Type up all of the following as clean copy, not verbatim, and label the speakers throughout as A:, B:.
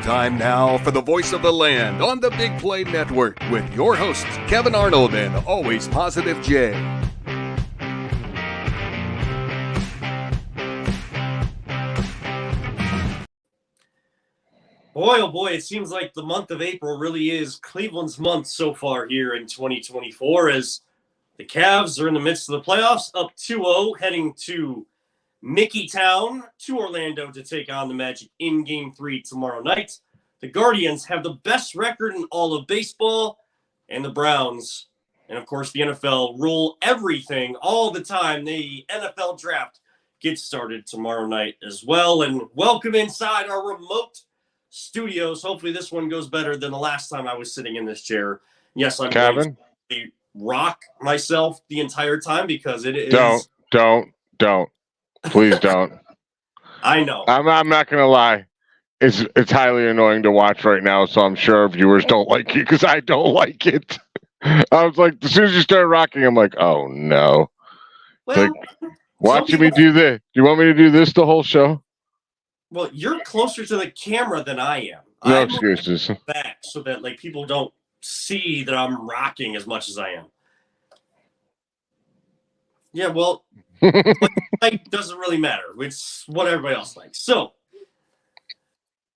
A: Time now for the voice of the land on the Big Play Network with your hosts, Kevin Arnold and Always Positive Jay.
B: Boy, oh boy, it seems like the month of April really is Cleveland's month so far here in 2024 as the Cavs are in the midst of the playoffs, up 2-0, heading to Mickeytown to Orlando to take on the Magic in Game 3 tomorrow night. The Guardians have the best record in all of baseball, and the Browns, and of course the NFL, rule everything all the time. The NFL draft gets started tomorrow night as well, and welcome inside our remote studios. Hopefully this one goes better than the last time I was sitting in this chair. Yes, I'm
C: Kevin,
B: going to rock myself the entire time because it is...
C: Don't. Please don't.
B: I know.
C: I'm not going to lie. It's highly annoying to watch right now, so I'm sure viewers don't like it because I don't like it. I was like, as soon as you started rocking, I'm like, oh no.
B: Well,
C: like, watching me do this. Do you want me to do this the whole show?
B: Well, you're closer to the camera than I am.
C: No
B: I'm
C: excuses.
B: back so that like people don't see that I'm rocking as much as I am. Yeah, well, it doesn't really matter. It's what everybody else likes. So,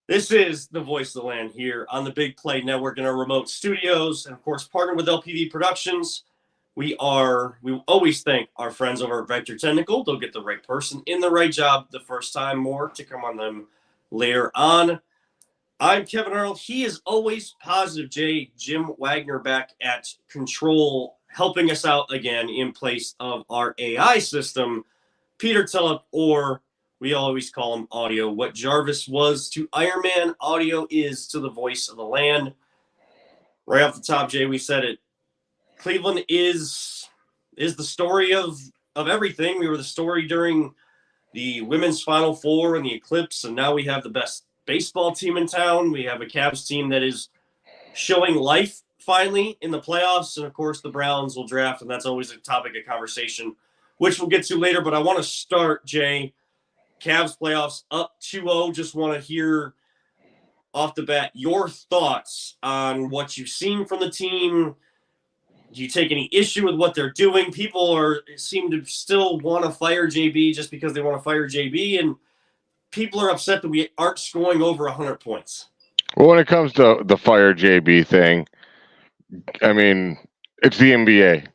B: this is the voice of the land here on the Big Play Network in our remote studios, and of course, partnered with LPV Productions. We always thank our friends over at Vector Technical. They'll get the right person in the right job the first time, more to come on them later on. I'm Kevin Arnold. He is Always Positive Jay. Jim Wagner back at control, helping us out again in place of our AI system, Peter Tulloch, or we always call him Audio. What Jarvis was to Iron Man, Audio is to the voice of the land. Right off the top, Jay, we said it. Cleveland is the story of everything. We were the story during the women's Final Four and the eclipse, and now we have the best baseball team in town. We have a Cavs team that is showing life finally in the playoffs, and of course the Browns will draft, and that's always a topic of conversation, which we'll get to later. But I want to start, Jay, Cavs playoffs up 2-0. Just want to hear off the bat your thoughts on what you've seen from the team. Do you take any issue with what they're doing? People seem to still want to fire JB just because they want to fire JB, and people are upset that we aren't scoring over 100 points.
C: Well, when it comes to the fire JB thing, I mean, it's the NBA.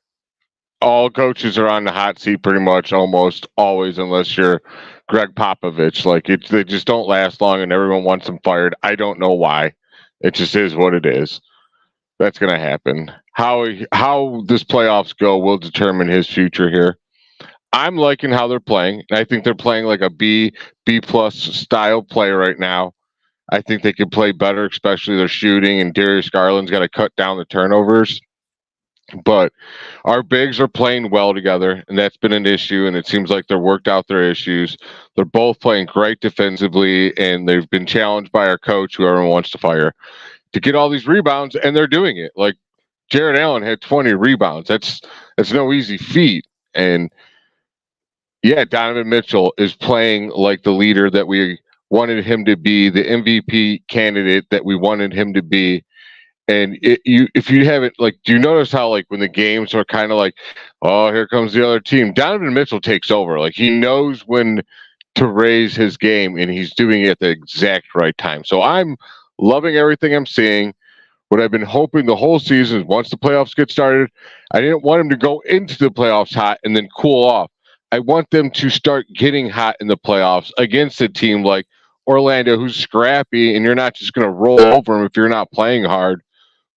C: All coaches are on the hot seat pretty much almost always, unless you're Greg Popovich. Like, they just don't last long, and everyone wants them fired. I don't know why. It just is what it is. That's going to happen. How this playoffs go will determine his future here. I'm liking how they're playing. I think they're playing like a B plus style play right now. I think they could play better, especially their shooting, and Darius Garland's got to cut down the turnovers. But our bigs are playing well together, and that's been an issue, and it seems like they've worked out their issues. They're both playing great defensively, and they've been challenged by our coach, who everyone wants to fire, to get all these rebounds, and they're doing it. Like, Jared Allen had 20 rebounds. That's no easy feat. And yeah, Donovan Mitchell is playing like the leader that we wanted him to be, the MVP candidate that we wanted him to be. And if you haven't, like, do you notice how, like, when the games are kind of like, oh, here comes the other team, Donovan Mitchell takes over. Like, he knows when to raise his game, and he's doing it at the exact right time. So I'm loving everything I'm seeing. What I've been hoping the whole season is once the playoffs get started, I didn't want him to go into the playoffs hot and then cool off. I want them to start getting hot in the playoffs against a team like Orlando, who's scrappy, and you're not just going to roll over them if you're not playing hard.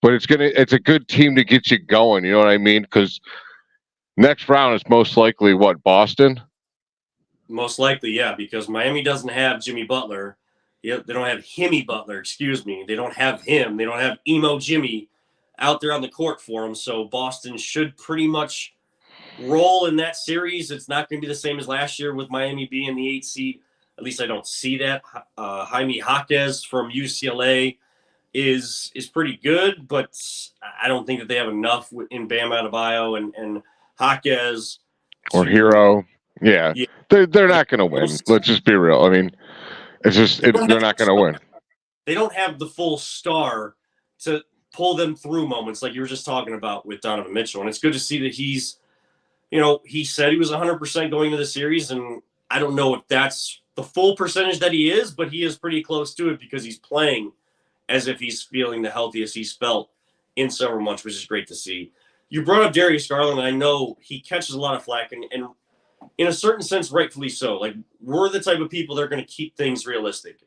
C: But it's a good team to get you going. You know what I mean? Because next round is most likely what, Boston?
B: Most likely, yeah, because Miami doesn't have Jimmy Butler. Yeah, they don't have Himmy Butler, excuse me. They don't have him. They don't have Emo Jimmy out there on the court for him. So Boston should pretty much roll in that series. It's not going to be the same as last year with Miami being the 8th seed. At least I don't see that. Jaime Jaquez from UCLA is pretty good, but I don't think that they have enough in Bam Adebayo and Jaquez.
C: Or Hero. Yeah. They're not going to win. Let's just be real. I mean, they're not going to win.
B: they don't have the full star to pull them through moments like you were just talking about with Donovan Mitchell. And it's good to see that he's, he said he was 100% going into the series, and I don't know if that's the full percentage that he is, but he is pretty close to it because he's playing as if he's feeling the healthiest he's felt in several months, which is great to see. You brought up Darius Garland, and I know he catches a lot of flack, and in a certain sense, rightfully so. Like, we're the type of people that are going to keep things realistic.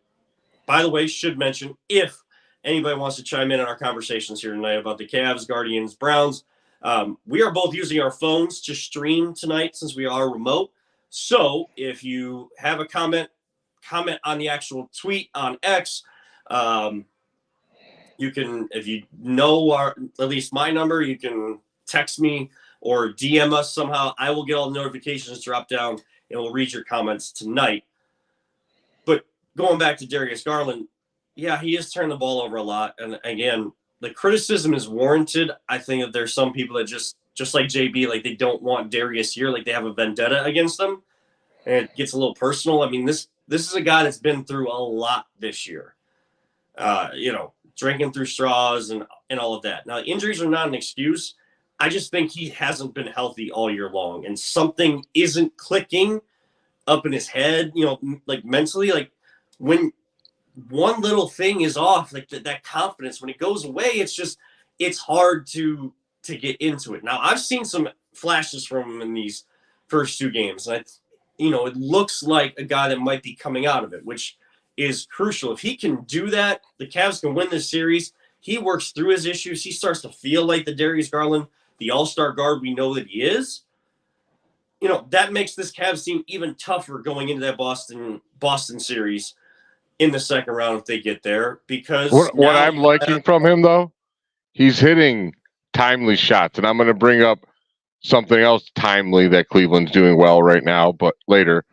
B: By the way, should mention, if anybody wants to chime in on our conversations here tonight about the Cavs, Guardians, Browns, we are both using our phones to stream tonight since we are remote. So if you have a comment on the actual tweet on X, you can, if you know at least my number, you can text me or DM us somehow. I will get all the notifications drop down and we'll read your comments tonight. But going back to Darius Garland, yeah, he has turned the ball over a lot. And again, the criticism is warranted. I think that there's some people that just like JB, like they don't want Darius here, like they have a vendetta against him. And it gets a little personal. I mean, this is a guy that's been through a lot this year. Drinking through straws and all of that. Now, injuries are not an excuse. I just think he hasn't been healthy all year long, and something isn't clicking up in his head, like mentally. Like when one little thing is off, like that confidence, when it goes away, it's hard to get into it. Now, I've seen some flashes from him in these first two games, and it looks like a guy that might be coming out of it, which is crucial. If he can do that, the Cavs can win this series. He works through his issues. He starts to feel like the Darius Garland, the all-star guard we know that he is. That makes this Cavs team even tougher going into that Boston series in the second round if they get there. Because
C: what I'm liking from him, though, he's hitting timely shots. And I'm going to bring up something else timely that Cleveland's doing well right now, but later.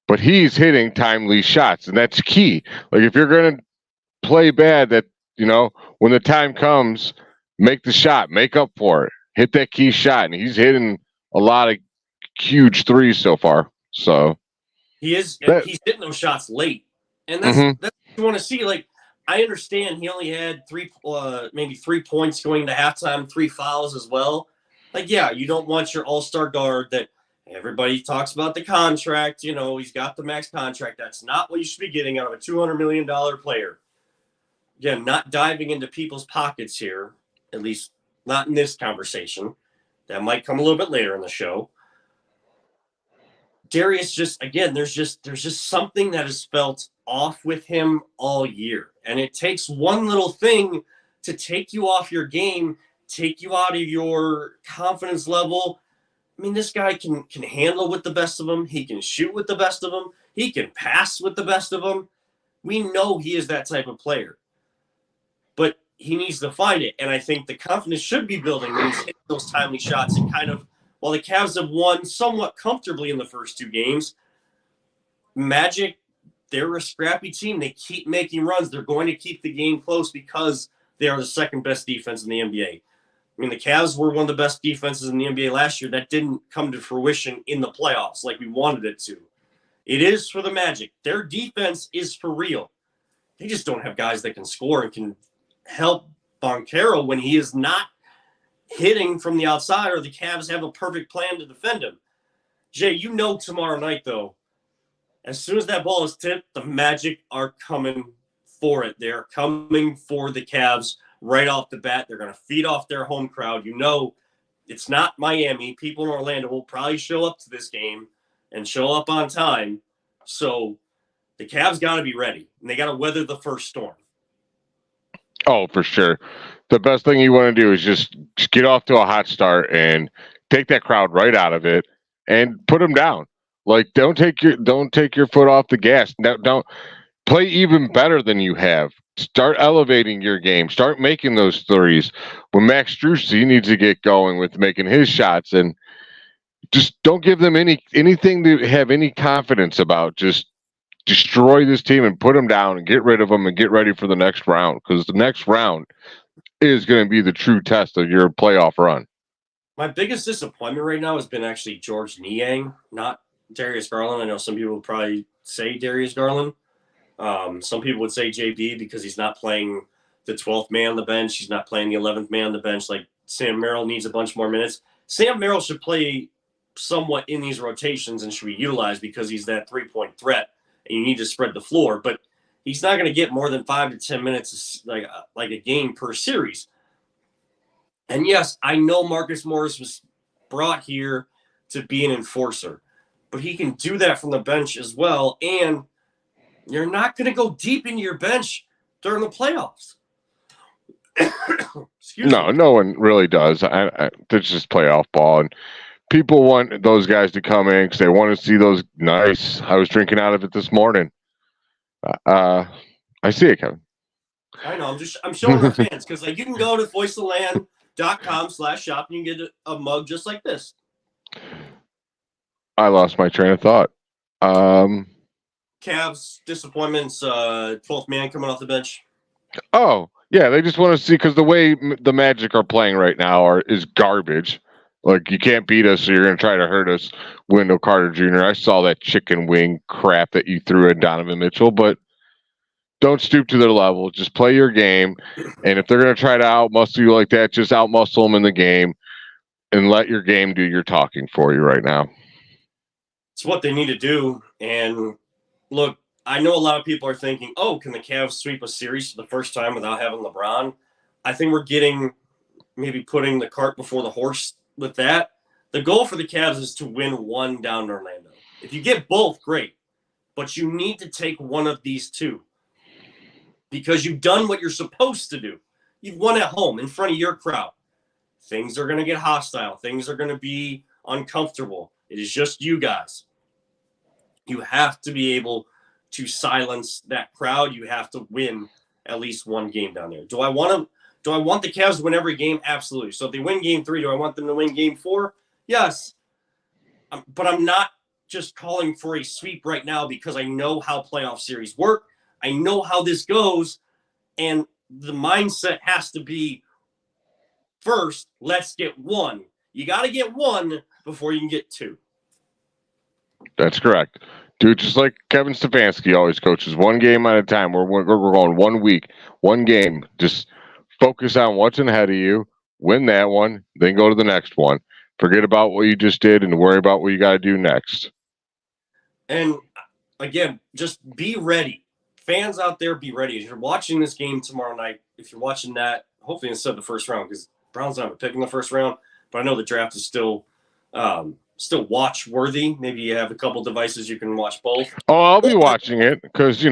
C: But he's hitting timely shots, and that's key. Like, if you're going to play bad, that, when the time comes, make the shot, make up for it, hit that key shot. And he's hitting a lot of huge threes so far. So
B: he's hitting those shots late. And that's what you want to see. Like, I understand he only had maybe 3 points going into halftime, 3 fouls as well. Like, yeah, you don't want your all-star guard that everybody talks about the contract. He's got the max contract. That's not what you should be getting out of a $200 million player. Again, not diving into people's pockets here, at least not in this conversation. That might come a little bit later in the show. Darius there's just something that has felt off with him all year. And it takes one little thing to take you off your game, take you out of your confidence level. I mean, this guy can handle with the best of them. He can shoot with the best of them. He can pass with the best of them. We know he is that type of player. But he needs to find it. And I think the confidence should be building when he's hitting those timely shots. And kind of, while the Cavs have won somewhat comfortably in the first 2 games, Magic, they're a scrappy team. They keep making runs. They're going to keep the game close because they are the second best defense in the NBA. I mean, the Cavs were one of the best defenses in the NBA last year. That didn't come to fruition in the playoffs like we wanted it to. It is for the Magic. Their defense is for real. They just don't have guys that can score and can help Banchero when he is not hitting from the outside, or the Cavs have a perfect plan to defend him. Jay, tomorrow night, though, as soon as that ball is tipped, the Magic are coming for it. They're coming for the Cavs right off the bat. They're going to feed off their home crowd. It's not Miami. People in Orlando will probably show up to this game and show up on time. So the Cavs got to be ready, and they got to weather the first storm.
C: Oh, for sure. The best thing you want to do is just get off to a hot start and take that crowd right out of it and put them down. Like, don't take your foot off the gas. Don't play even better than you have. Start elevating your game. Start making those threes. When Max Strus, he needs to get going with making his shots, and just don't give them anything to have any confidence about. Just destroy this team and put them down and get rid of them and get ready for the next round, because the next round is going to be the true test of your playoff run.
B: My biggest disappointment right now has been actually George Niang, not Darius Garland. I know some people will probably say Darius Garland. Some people would say JB because he's not playing the 12th man on the bench. He's not playing the 11th man on the bench. Like Sam Merrill needs a bunch more minutes. Sam Merrill should play somewhat in these rotations and should be utilized because he's that 3-point threat and you need to spread the floor. But he's not going to get more than 5 to 10 minutes like a game per series. And yes, I know Marcus Morris was brought here to be an enforcer, but he can do that from the bench as well. And you're not going to go deep into your bench during the playoffs.
C: No one really does. It's just playoff ball, and people want those guys to come in because they want to see those nice. I was drinking out of it this morning. I see it, Kevin.
B: I know. I'm showing our fans because like you can go to voiceoftheland.com/shop and you can get a mug just like this.
C: I lost my train of thought.
B: Cavs disappointments. 12th man coming off the bench.
C: Oh yeah, they just want to see because the way the Magic are playing right now is garbage. Like you can't beat us, so you're going to try to hurt us. Wendell Carter Jr. I saw that chicken wing crap that you threw at Donovan Mitchell, but don't stoop to their level. Just play your game, and if they're going to try to outmuscle you like that, just outmuscle them in the game, and let your game do your talking for you right now.
B: It's what they need to do. And look, I know a lot of people are thinking, oh, can the Cavs sweep a series for the first time without having LeBron? I think we're maybe putting the cart before the horse with that. The goal for the Cavs is to win one down in Orlando. If you get both, great. But you need to take one of these two because you've done what you're supposed to do. You've won at home in front of your crowd. Things are going to get hostile. Things are going to be uncomfortable. It is just you guys. You have to be able to silence that crowd. You have to win at least one game down there. Do I want the Cavs to win every game? Absolutely. So if they win game 3, do I want them to win game 4? Yes. But I'm not just calling for a sweep right now because I know how playoff series work. I know how this goes. And the mindset has to be, first, let's get one. You got to get one before you can get 2.
C: That's correct. Dude, just like Kevin Stefanski always coaches, one game at a time. We're going 1 week, one game. Just focus on what's ahead of you, win that one, then go to the next one. Forget about what you just did and worry about what you got to do next.
B: And again, just be ready. Fans out there, be ready. If you're watching this game tomorrow night, if you're watching that, hopefully instead of the first round, because Browns not picking the first round, but I know the draft is still watch worthy. Maybe you have a couple devices you can watch both.
C: Oh, I'll be watching it because,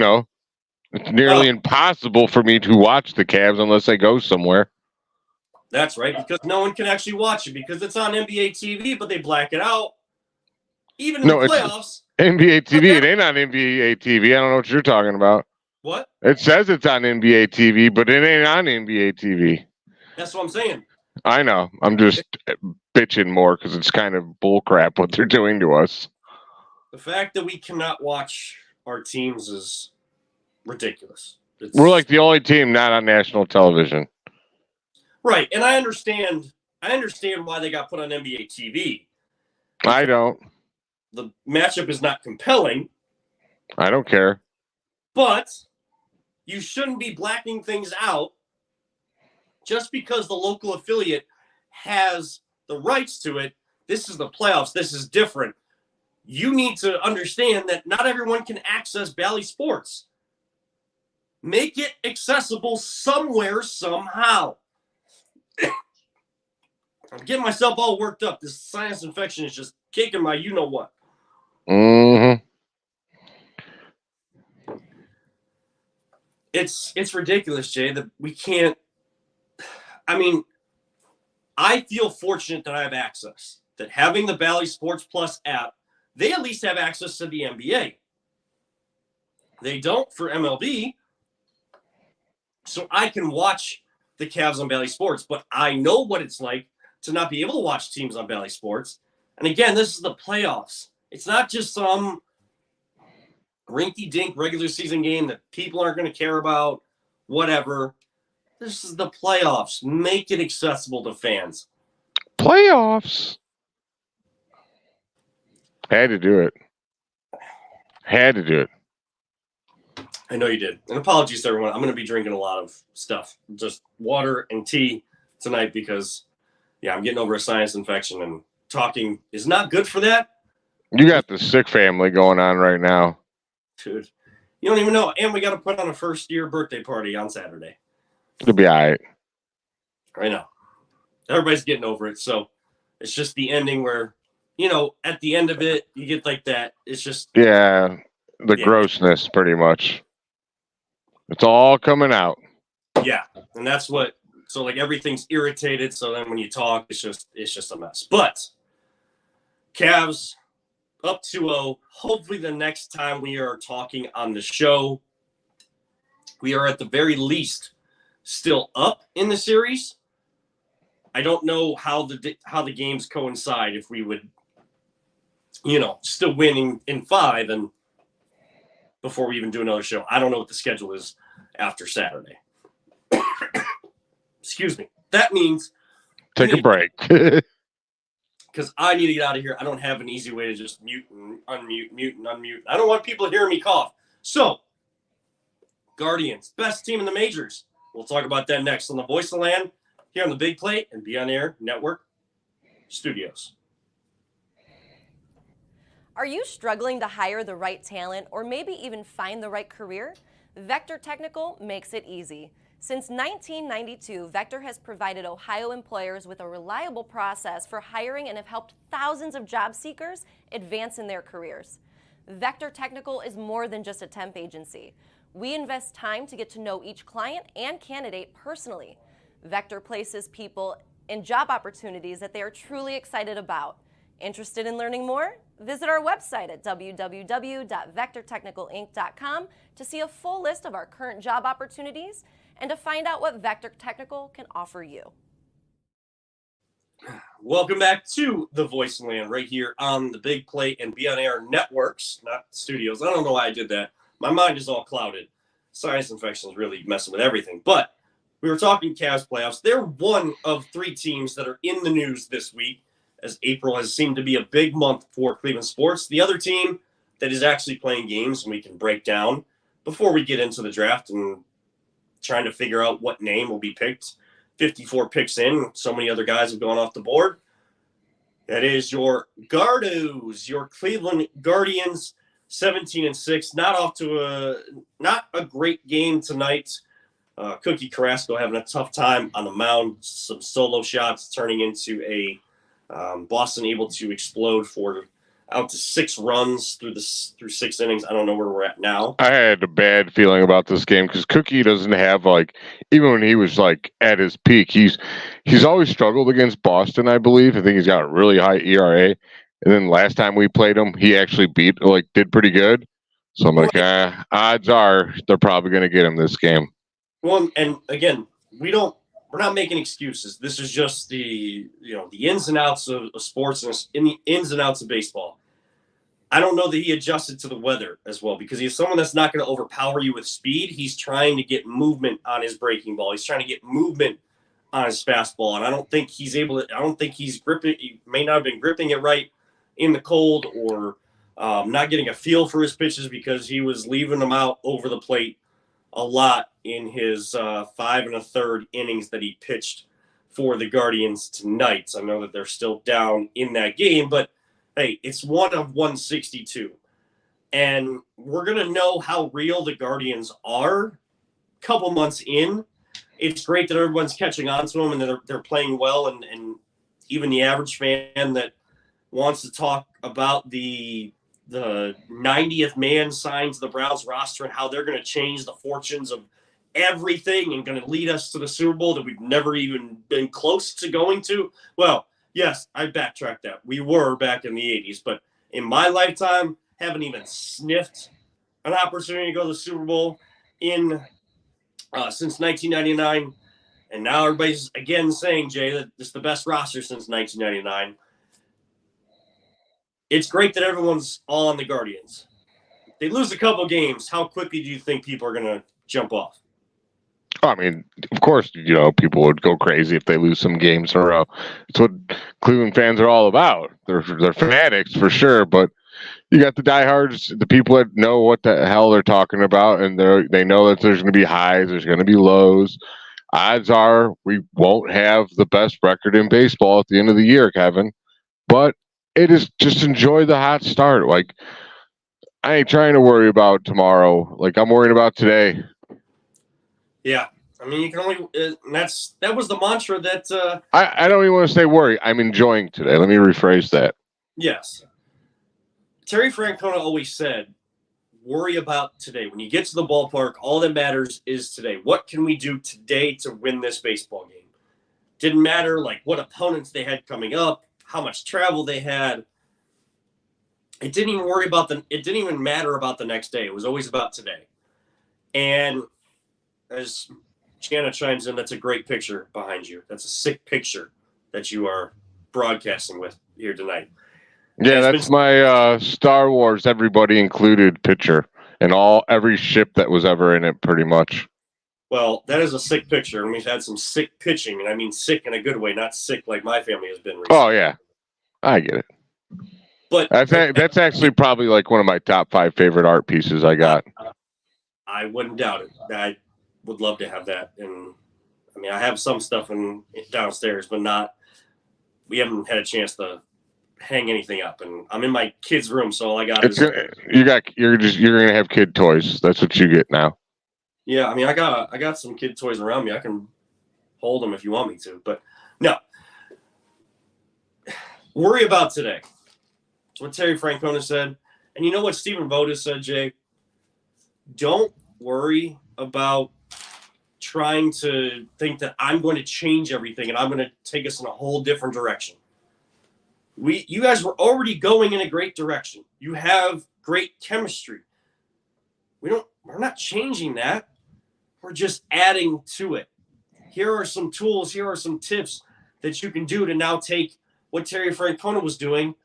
C: it's nearly impossible for me to watch the Cavs unless I go somewhere.
B: That's right, because no one can actually watch it because it's on NBA TV, but they black it out. Even in the playoffs.
C: NBA TV. It ain't on NBA TV. I don't know what you're talking about.
B: What?
C: It says it's on NBA TV, but it ain't on NBA TV.
B: That's what I'm saying.
C: I know. I'm just bitching more because it's kind of bullcrap what they're doing to us.
B: The fact that we cannot watch our teams is ridiculous.
C: We're like the only team not on national television.
B: Right, and I understand why they got put on NBA TV.
C: I don't.
B: The matchup is not compelling.
C: I don't care.
B: But you shouldn't be blacking things out just because the local affiliate has the rights to it. This is the playoffs. This is different. You need to understand that not everyone can access Bally Sports. Make it accessible somewhere, somehow. I'm getting myself all worked up. This sinus infection is just kicking my you-know-what.
C: Mm-hmm.
B: It's ridiculous, Jay, that we can't. I mean, I feel fortunate that I have access. That having the Bally Sports Plus app, they at least have access to the NBA. They don't for MLB. So I can watch the Cavs on Bally Sports, but I know what it's like to not be able to watch teams on Bally Sports. And again, this is the playoffs. It's not just some rinky-dink regular season game that people aren't going to care about, whatever. This is the playoffs. Make it accessible to fans.
C: Playoffs. Had to do it.
B: I know you did. And apologies to everyone. I'm going to be drinking a lot of stuff, just water and tea tonight because, yeah, I'm getting over a sinus infection and talking is not good for that.
C: You got the sick family going on right now.
B: Dude, you don't even know. And we got to put on a first-year birthday party on Saturday.
C: It'll be all right.
B: I know. Everybody's getting over it. So it's just the ending where, at the end of it, you get like that. It's just.
C: Yeah, the grossness pretty much. It's all coming out.
B: Yeah, and that's what. So like everything's irritated. So then when you talk, it's just a mess. But Cavs up 2-0. Hopefully the next time we are talking on the show, we are at the very least still up in the series. I don't know how the games coincide if we would, still winning in 5 and before we even do another show. I don't know what the schedule is after Saturday. Excuse me. That means
C: take a break.
B: Because I need to get out of here. I don't have an easy way to just mute and unmute. I don't want people hearing me cough. So, Guardians, best team in the majors. We'll talk about that next on the Voice of the Land here on the Big Plate and Be On Air Network Studios.
D: Are you struggling to hire the right talent or maybe even find the right career? Vector Technical makes it easy. Since 1992, Vector has provided Ohio employers with a reliable process for hiring and have helped thousands of job seekers advance in their careers. Vector Technical is more than just a temp agency. We invest time to get to know each client and candidate personally. Vector places people in job opportunities that they are truly excited about. Interested in learning more? Visit our website at www.vectortechnicalinc.com to see a full list of our current job opportunities and to find out what Vector Technical can offer you.
B: Welcome back to the Voice of Land right here on the Big Plate and Be On Air Networks, not studios. I don't know why I did that. My mind is all clouded. Sinus infection is really messing with everything. But we were talking Cavs playoffs. They're one of 3 teams that are in the news this week, as April has seemed to be a big month for Cleveland sports. The other team that is actually playing games and we can break down before we get into the draft and trying to figure out what name will be picked. 54 picks in. So many other guys have gone off the board. That is your Gardos, your Cleveland Guardians, 17-6. Not a great game tonight. Cookie Carrasco having a tough time on the mound. Some solo shots turning into a Boston able to explode for out to 6 runs through 6 innings. I don't know where we're at now.
C: I had a bad feeling about this game because Cookie doesn't have even when he was at his peak, he's always struggled against Boston. I believe. I think he's got a really high ERA, and then last time we played him, he actually did pretty good. So I'm odds are they're probably going to get him this game.
B: Well, and again, we're not making excuses. This is just the ins and outs of sports and in the ins and outs of baseball. I don't know that he adjusted to the weather as well because he's someone that's not going to overpower you with speed. He's trying to get movement on his breaking ball. He's trying to get movement on his fastball, and I don't think he's able to. I don't think he's gripping. He may not have been gripping it right in the cold or not getting a feel for his pitches because he was leaving them out over the plate a lot in his 5 1/3 innings that he pitched for the Guardians tonight. So I know that they're still down in that game, but hey, it's 1 of 162. And we're going to know how real the Guardians are a couple months in. It's great that everyone's catching on to them and they're playing well. And even the average fan that wants to talk about the 90th man signed to the Browns roster and how they're going to change the fortunes of everything and going to lead us to the Super Bowl that we've never even been close to going to. Well, yes, I backtracked that. We were back in the 80s, but in my lifetime, haven't even sniffed an opportunity to go to the Super Bowl since 1999. And now everybody's again saying, Jay, that this is the best roster since 1999. It's great that everyone's all on the Guardians. If they lose a couple games, how quickly do you think people are going to jump off?
C: I mean, of course, people would go crazy if they lose some games in a row. It's what Cleveland fans are all about. They're fanatics for sure, but you got the diehards, the people that know what the hell they're talking about, and they know that there's going to be highs, there's going to be lows. Odds are we won't have the best record in baseball at the end of the year, Kevin. But it is just enjoy the hot start. Like, I ain't trying to worry about tomorrow. Like, I'm worried about today.
B: Yeah. I mean, you can only that was the mantra that
C: I don't even want to say worry. I'm enjoying today. Let me rephrase that.
B: Yes. Terry Francona always said, worry about today. When you get to the ballpark, all that matters is today. What can we do today to win this baseball game? Didn't matter like what opponents they had coming up, how much travel they had. It didn't even matter about the next day. It was always about today. And as Shanna chimes in, that's a great picture behind you. That's a sick picture that you are broadcasting with here tonight.
C: Yeah, that's my Star Wars everybody included picture and every ship that was ever in it, pretty much.
B: Well, that is a sick picture, and we've had some sick pitching, and I mean sick in a good way, not sick like my family has been recently.
C: Oh yeah, I get it.
B: But
C: that's actually probably like one of my top 5 favorite art pieces I got.
B: I wouldn't doubt it. I would love to have that, and I mean I have some stuff downstairs, but not. We haven't had a chance to hang anything up, and I'm in my kid's room, so all I got is
C: you're gonna have kid toys. That's what you get now.
B: Yeah, I mean I got some kid toys around me. I can hold them if you want me to, but no. Worry about today. That's what Terry Francona said, and you know what Stephen Vogt said, Jay. Don't worry about trying to think that I'm going to change everything and I'm going to take us in a whole different direction. You guys were already going in a great direction. You have great chemistry. We're not changing that. We're just adding to it. Here are some tools, here are some tips that you can do to now take what Terry Francona was doing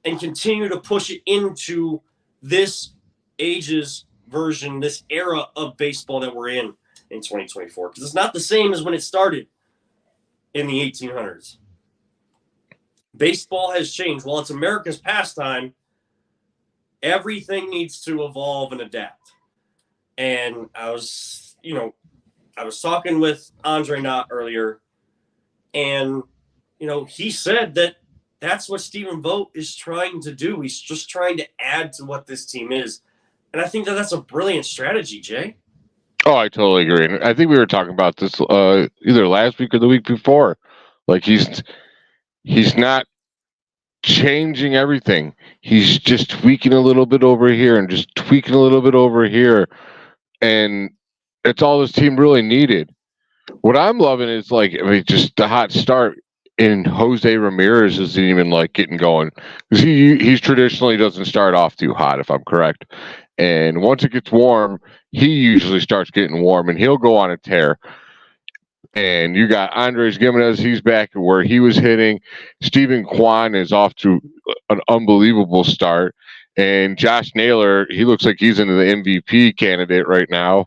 B: and continue to push it into this age's version, this era of baseball that we're in 2024. Because it's not the same as when it started in the 1800s. Baseball has changed. While it's America's pastime, everything needs to evolve and adapt. And I was talking with Andre Knott earlier, and, he said that that's what Stephen Vogt is trying to do. He's just trying to add to what this team is. And I think that that's a brilliant strategy, Jay.
C: Oh, I totally agree. And I think we were talking about this either last week or the week before. Like he's not changing everything. He's just tweaking a little bit over here and just tweaking a little bit over here. And it's all this team really needed. What I'm loving is just the hot start in Jose Ramirez isn't even getting going, because he's traditionally doesn't start off too hot, if I'm correct. And once it gets warm, he usually starts getting warm and he'll go on a tear. And you got Andres Gimenez, he's back where he was hitting. Stephen Kwan is off to an unbelievable start. And Josh Naylor, he looks like he's into the MVP candidate right now.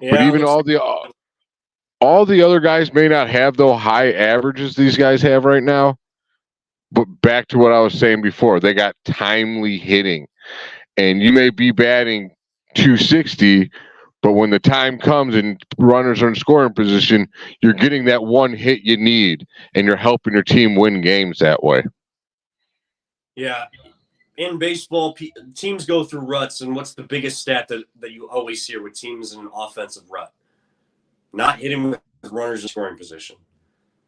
C: Yeah, but even all the other guys may not have the high averages these guys have right now. But back to what I was saying before, they got timely hitting. And you may be batting 260, but when the time comes and runners are in scoring position, you're getting that one hit you need, and you're helping your team win games that way.
B: Yeah. In baseball, teams go through ruts, and what's the biggest stat that you always hear with teams in an offensive rut? Not hitting with runners in scoring position.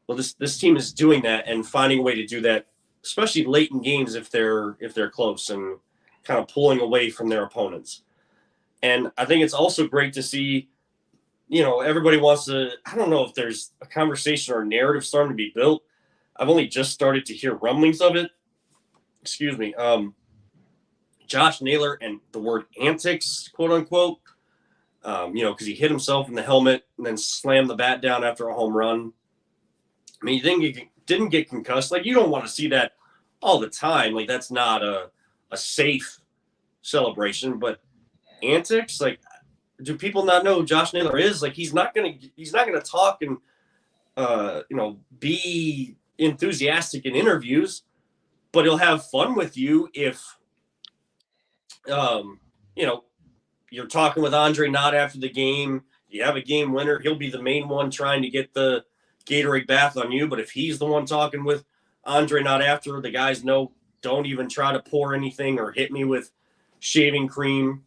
B: Well, this team is doing that and finding a way to do that, especially late in games if they're close and kind of pulling away from their opponents. And I think it's also great to see, everybody wants to, I don't know if there's a conversation or a narrative starting to be built. I've only just started to hear rumblings of it. Excuse me. Josh Naylor and the word antics, quote unquote, because he hit himself in the helmet and then slammed the bat down after a home run. I mean, he didn't get concussed. You don't want to see that all the time. That's not a safe celebration, but antics, do people not know who Josh Naylor is? He's not gonna talk and be enthusiastic in interviews, but he'll have fun with you if You know, you're talking with Andre Knott after the game. You have a game winner. He'll be the main one trying to get the Gatorade bath on you. But if he's the one talking with Andre Knott after, the guys know, don't even try to pour anything or hit me with shaving cream.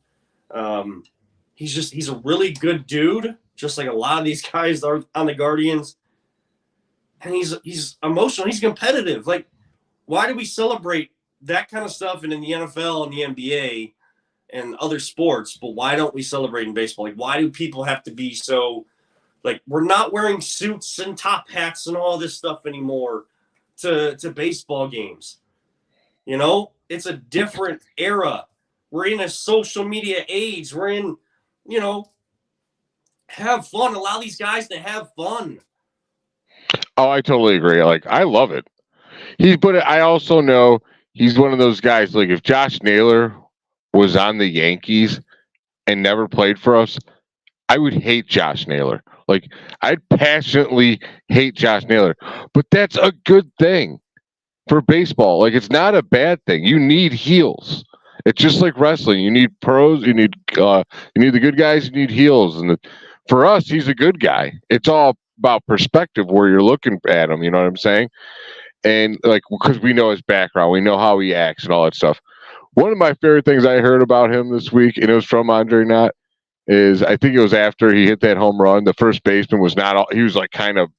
B: He's a really good dude, just like a lot of these guys are on the Guardians. And he's emotional. He's competitive. Like, why do we celebrate that kind of stuff and in the NFL and the NBA and other sports, but why don't we celebrate in baseball? Like, why do people have to be so, like, we're not wearing suits and top hats and all this stuff anymore to baseball games? You know, it's a different era. We're in a social media age. We're in, you know, have fun. Allow these guys to have fun.
C: Oh, I totally agree. Like, I love it. But I also know he's one of those guys. Like, if Josh Naylor was on the Yankees and never played for us, I would hate Josh Naylor. Like, I'd passionately hate Josh Naylor. But that's a good thing for baseball. Like, it's not a bad thing. You need heels. It's just like wrestling. You need pros. You need the good guys. You need heels. And for us, he's a good guy. It's all about perspective where you're looking at him. You know what I'm saying? And like, because we know his background, we know how he acts and all that stuff. One of my favorite things I heard about him this week, and it was from Andre Knott, is I think it was after he hit that home run. The first baseman was not all, he was like kind of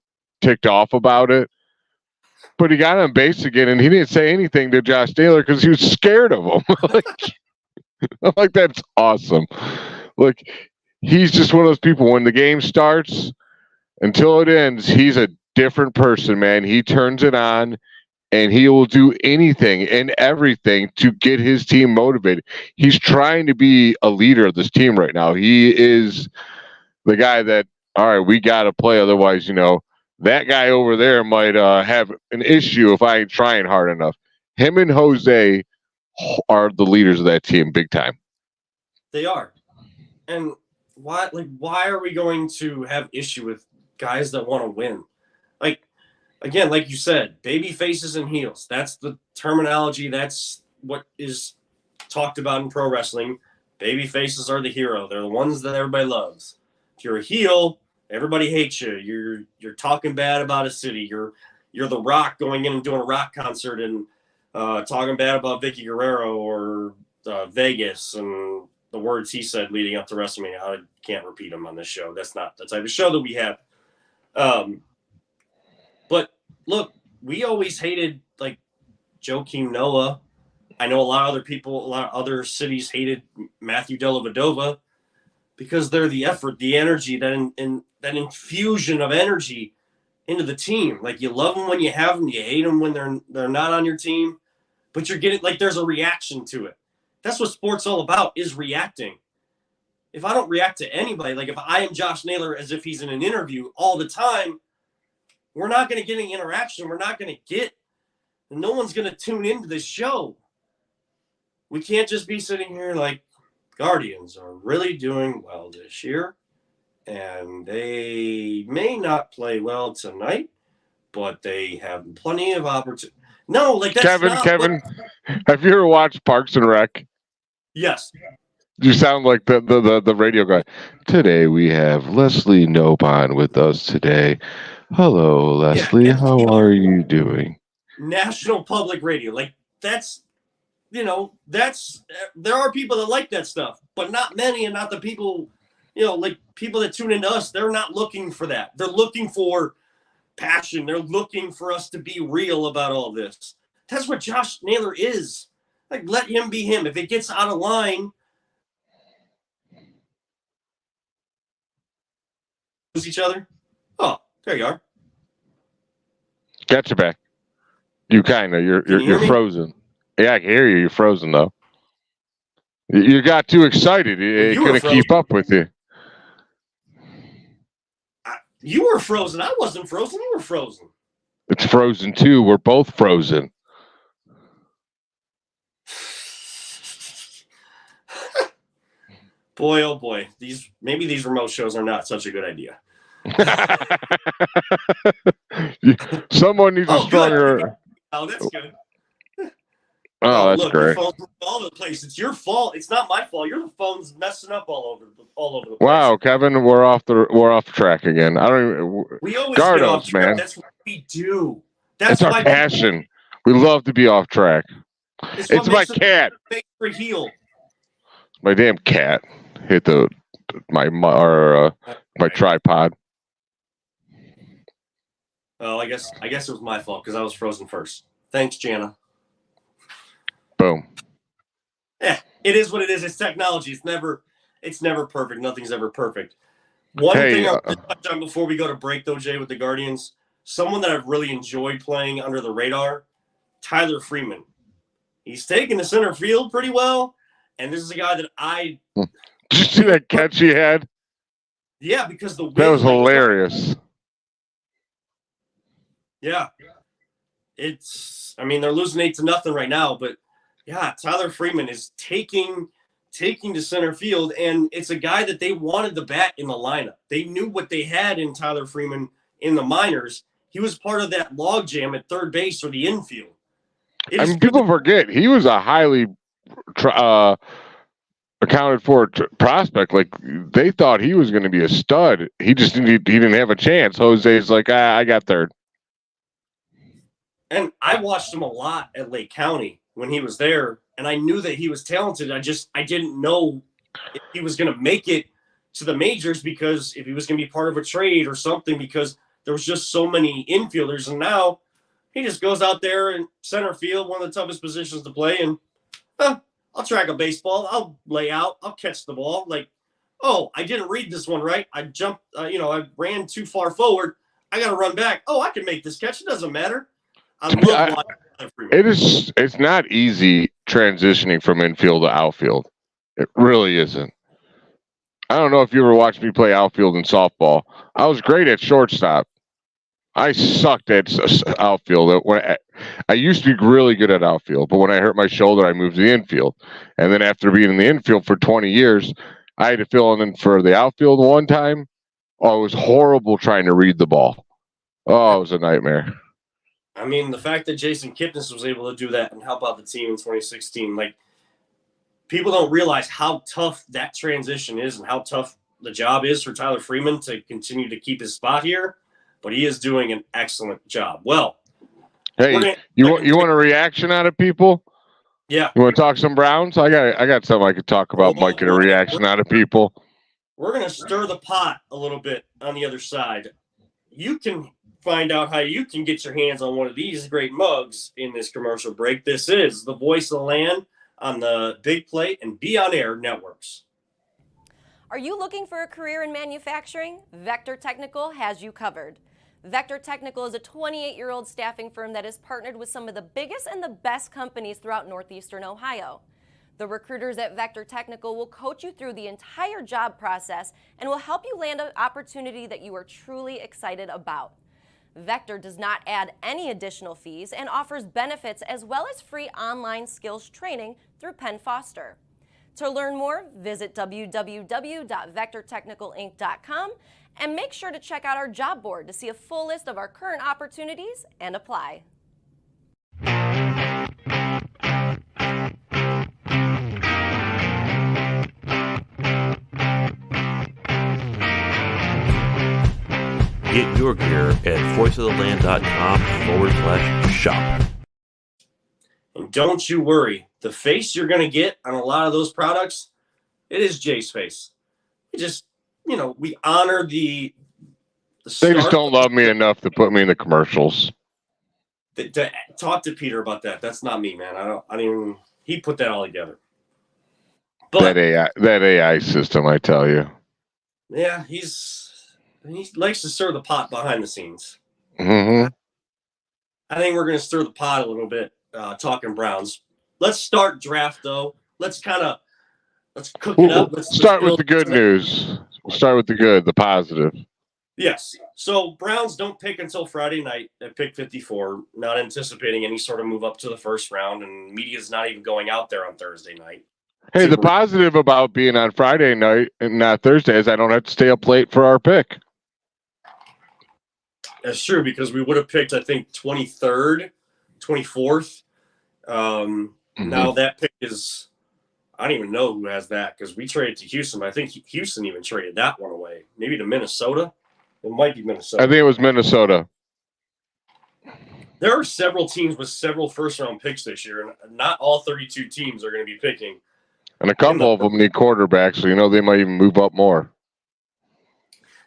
C: ticked off about it. But he got on base again, and he didn't say anything to Josh Naylor because he was scared of him. I'm like, that's awesome. Like, he's just one of those people. When the game starts until it ends, he's a different person, man. He turns it on, and he will do anything and everything to get his team motivated. He's trying to be a leader of this team right now. He is the guy that, all right, we got to play. Otherwise, that guy over there might have an issue if I ain't trying hard enough. Him and Jose are the leaders of that team, big time.
B: They are. And why are we going to have issue with guys that want to win? Like, again, like you said, baby faces and heels. That's the terminology. That's what is talked about in pro wrestling. Baby faces are the hero. They're the ones that everybody loves. If you're a heel, everybody hates you. You're talking bad about a city. You're The Rock going in and doing a rock concert and talking bad about Vicky Guerrero or Vegas and the words he said leading up to WrestleMania. I can't repeat them on this show. That's not the type of show that we have. But look, we always hated like Joakim Noah. I know a lot of other cities hated Matthew Dellavedova because they're the effort, the energy, that infusion of energy into the team. Like, you love them when you have them, you hate them when they're not on your team, but you're getting, like, there's a reaction to it. That's what sports all about, is reacting. If I don't react to anybody, like if I am Josh Naylor as if he's in an interview all the time, we're not going to get any interaction. We're not going to get, no one's going to tune into this show. We can't just be sitting here like, Guardians are really doing well this year, and they may not play well tonight, but they have plenty of opportunity. No, like, that's
C: Kevin, have you ever watched Parks and Rec?
B: Yes.
C: You sound like the radio guy. Today we have Leslie Nopon with us today. Hello, Leslie. How are you doing?
B: National Public Radio. Like, that's, there are people that like that stuff, but not many, and not the people, like people that tune into us. They're not looking for that. They're looking for passion. They're looking for us to be real about all this. That's what Josh Naylor is. Like, let him be him. If it gets out of line, lose each other. Oh, there you are.
C: Got you back. You kind of. You're frozen. Yeah, I can hear you. You're frozen though. You got too excited. It couldn't keep up with you.
B: You were frozen. I wasn't frozen. You were frozen.
C: It's frozen too. We're both frozen.
B: Boy, oh boy. Maybe these remote shows are not such a good idea.
C: Someone needs a stronger.
B: Oh, that's good.
C: Oh, that's
B: look, your
C: great.
B: phone's all over the place. It's your fault. It's not my fault. Your phone's messing up all over the place.
C: Wow, Kevin, we're off track again. I don't even.
B: We always
C: Guard
B: get off
C: us,
B: track.
C: man.
B: That's what we do.
C: It's our passion. We love to be off track. It's my cat.
B: For heel.
C: My damn cat hit my tripod.
B: Oh, I guess it was my fault because I was frozen first. Thanks, Jana.
C: Boom.
B: Yeah, it is what it is. It's technology. It's never perfect. Nothing's ever perfect. One thing I'll touch on before we go to break, though, Jay, with the Guardians, someone that I've really enjoyed playing under the radar, Tyler Freeman. He's taken the center field pretty well, and this is a guy that I.
C: Did you see that catch he had?
B: Yeah, because the wind,
C: that was hilarious.
B: Yeah, they're losing 8-0 right now, but yeah, Tyler Freeman is taking to center field, and it's a guy that they wanted the bat in the lineup. They knew what they had in Tyler Freeman in the minors. He was part of that logjam at third base or the infield.
C: People forget he was a highly accounted for prospect. Like they thought he was going to be a stud. He didn't have a chance. Jose's like, I got third.
B: And I watched him a lot at Lake County when he was there, and I knew that he was talented. I didn't know if he was going to make it to the majors, because if he was going to be part of a trade or something, because there was just so many infielders. And now he just goes out there in center field, one of the toughest positions to play, and I'll track a baseball. I'll lay out. I'll catch the ball. Like, oh, I didn't read this one right. I jumped, I ran too far forward. I got to run back. Oh, I can make this catch. It doesn't matter. I love watching Freeman.
C: It's not easy transitioning from infield to outfield. It really isn't. I don't know if you ever watched me play outfield in softball. I was great at shortstop. I sucked at outfield. I used to be really good at outfield, but when I hurt my shoulder, I moved to the infield. And then after being in the infield for 20 years, I had to fill in for the outfield one time. Oh, it was horrible trying to read the ball. Oh, it was a nightmare.
B: I mean, the fact that Jason Kipnis was able to do that and help out the team in 2016, like, people don't realize how tough that transition is and how tough the job is for Tyler Freeman to continue to keep his spot here. But he is doing an excellent job. Well,
C: hey, you want a reaction out of people?
B: Yeah.
C: You want to talk some Browns? I got something I could talk about. Mike, get a reaction out of people.
B: We're gonna stir the pot a little bit on the other side. You can find out how you can get your hands on one of these great mugs in this commercial break. This is the Voice of the Land on the Big Play and Be On Air networks.
D: Are you looking for a career in manufacturing? Vector Technical has you covered. Vector Technical is a 28-year-old staffing firm that has partnered with some of the biggest and the best companies throughout northeastern Ohio. The recruiters at Vector Technical will coach you through the entire job process and will help you land an opportunity that you are truly excited about. Vector does not add any additional fees and offers benefits as well as free online skills training through Penn Foster. To learn more, visit www.vectortechnicalinc.com and make sure to check out our job board to see a full list of our current opportunities and apply.
E: Get your gear at voiceoftheland.com/shop.
B: And don't you worry, the face you're going to get on a lot of those products, it is Jay's face. It just, we honor the
C: they just don't love me enough to put me in the commercials.
B: Talk to Peter about that. That's not me, man. I don't even, he put that all together. But
C: that AI system, I tell you.
B: Yeah, he likes to stir the pot behind the scenes.
C: Mm-hmm.
B: I think we're going to stir the pot a little bit, talking Browns. Let's start draft, though. Let's cook it up. Let's
C: start with the good news. We'll start with the positive.
B: Yes. So Browns don't pick until Friday night at pick 54, not anticipating any sort of move up to the first round, and media's not even going out there on Thursday night.
C: Hey, the positive about being on Friday night and not Thursday is I don't have to stay up late for our pick.
B: That's true, because we would have picked, I think, 23rd, 24th. Now that pick is, I don't even know who has that because we traded to Houston. But I think Houston even traded that one away. Maybe to Minnesota. It might be Minnesota.
C: I think it was Minnesota.
B: There are several teams with several first-round picks this year, and not all 32 teams are going to be picking.
C: And a couple of them need quarterbacks, so they might even move up more.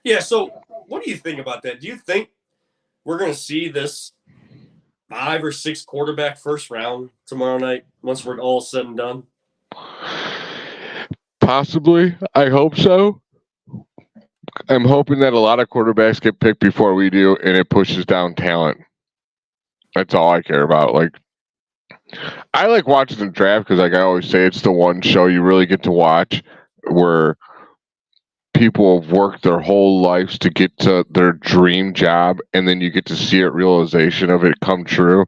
B: Yeah, so what do you think about that? Do you think we're going to see this 5 or 6 quarterback first round tomorrow night once we're all said and done?
C: Possibly. I hope so. I'm hoping that a lot of quarterbacks get picked before we do, and it pushes down talent. That's all I care about. I like watching the draft because, I always say, it's the one show you really get to watch where people have worked their whole lives to get to their dream job, and then you get to see it, realization of it come true.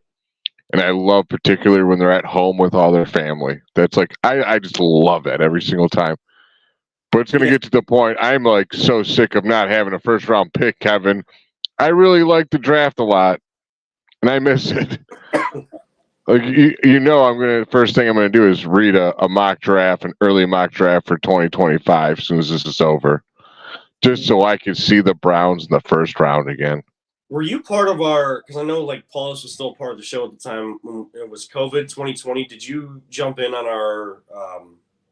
C: And I love particularly when they're at home with all their family. That's I just love that every single time. But it's going to get to the point I'm so sick of not having a first round pick, Kevin. I really like the draft a lot, and I miss it. First thing I'm gonna do is read a mock draft, an early mock draft for 2025 as soon as this is over, just so I can see the Browns in the first round again.
B: Were you part of because I know Paulus was still part of the show at the time when it was COVID 2020. Did you jump in on our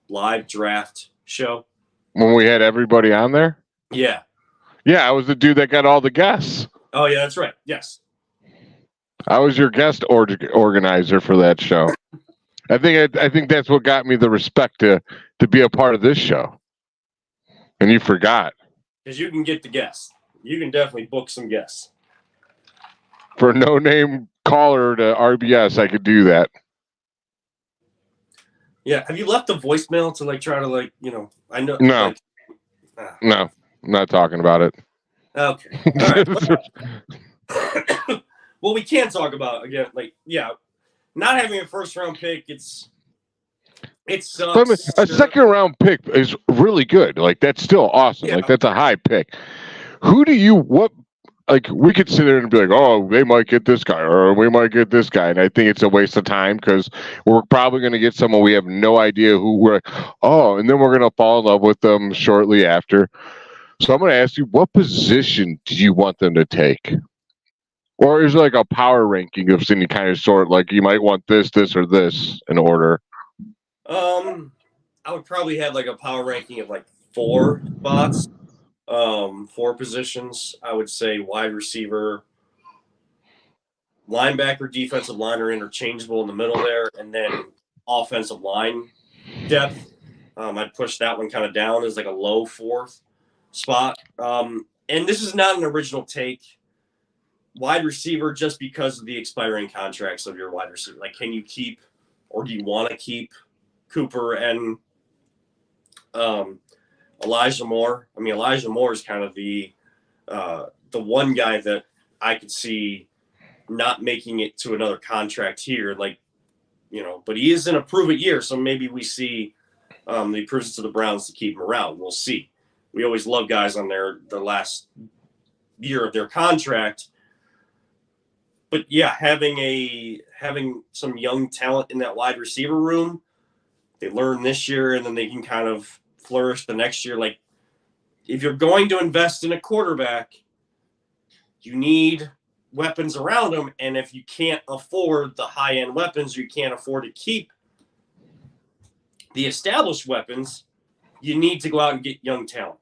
B: live draft show?
C: When we had everybody on there?
B: Yeah.
C: Yeah, I was the dude that got all the guests.
B: Oh, yeah, that's right. Yes.
C: I was your guest organizer for that show. I think that's what got me the respect to be a part of this show. And you forgot.
B: Because you can get the guests. You can definitely book some guests.
C: For a no-name caller to RBS, I could do that.
B: Yeah. Have you left a voicemail to try to I know.
C: No. No. I'm not talking about it.
B: Okay. All right. Well, we can talk about again, not having a first round pick. It sucks.
C: A second round pick is really good. That's still awesome.
B: Yeah.
C: That's a high pick. We could sit there and be like, oh, they might get this guy or we might get this guy. And I think it's a waste of time because we're probably going to get someone we have no idea who and then we're going to fall in love with them shortly after. So I'm going to ask you, what position do you want them to take? Or is it a power ranking of any kind of sort? You might want this, or this in order.
B: I would probably have a power ranking of 4 spots, 4 positions. I would say wide receiver, linebacker, defensive line are interchangeable in the middle there, and then offensive line depth. I'd push that one kind of down as a low 4th spot. And this is not an original take. Wide receiver, just because of the expiring contracts of your wide receiver. Can you keep, or do you want to keep Cooper and Elijah Moore? I mean, Elijah Moore is kind of the one guy that I could see not making it to another contract here. But he is in a prove-it year, so maybe we see the improvements to the Browns to keep him around. We'll see. We always love guys on the last year of their contract. But yeah, having some young talent in that wide receiver room, they learn this year and then they can kind of flourish the next year. If you're going to invest in a quarterback, you need weapons around him. And if you can't afford the high-end weapons, you can't afford to keep the established weapons, you need to go out and get young talent.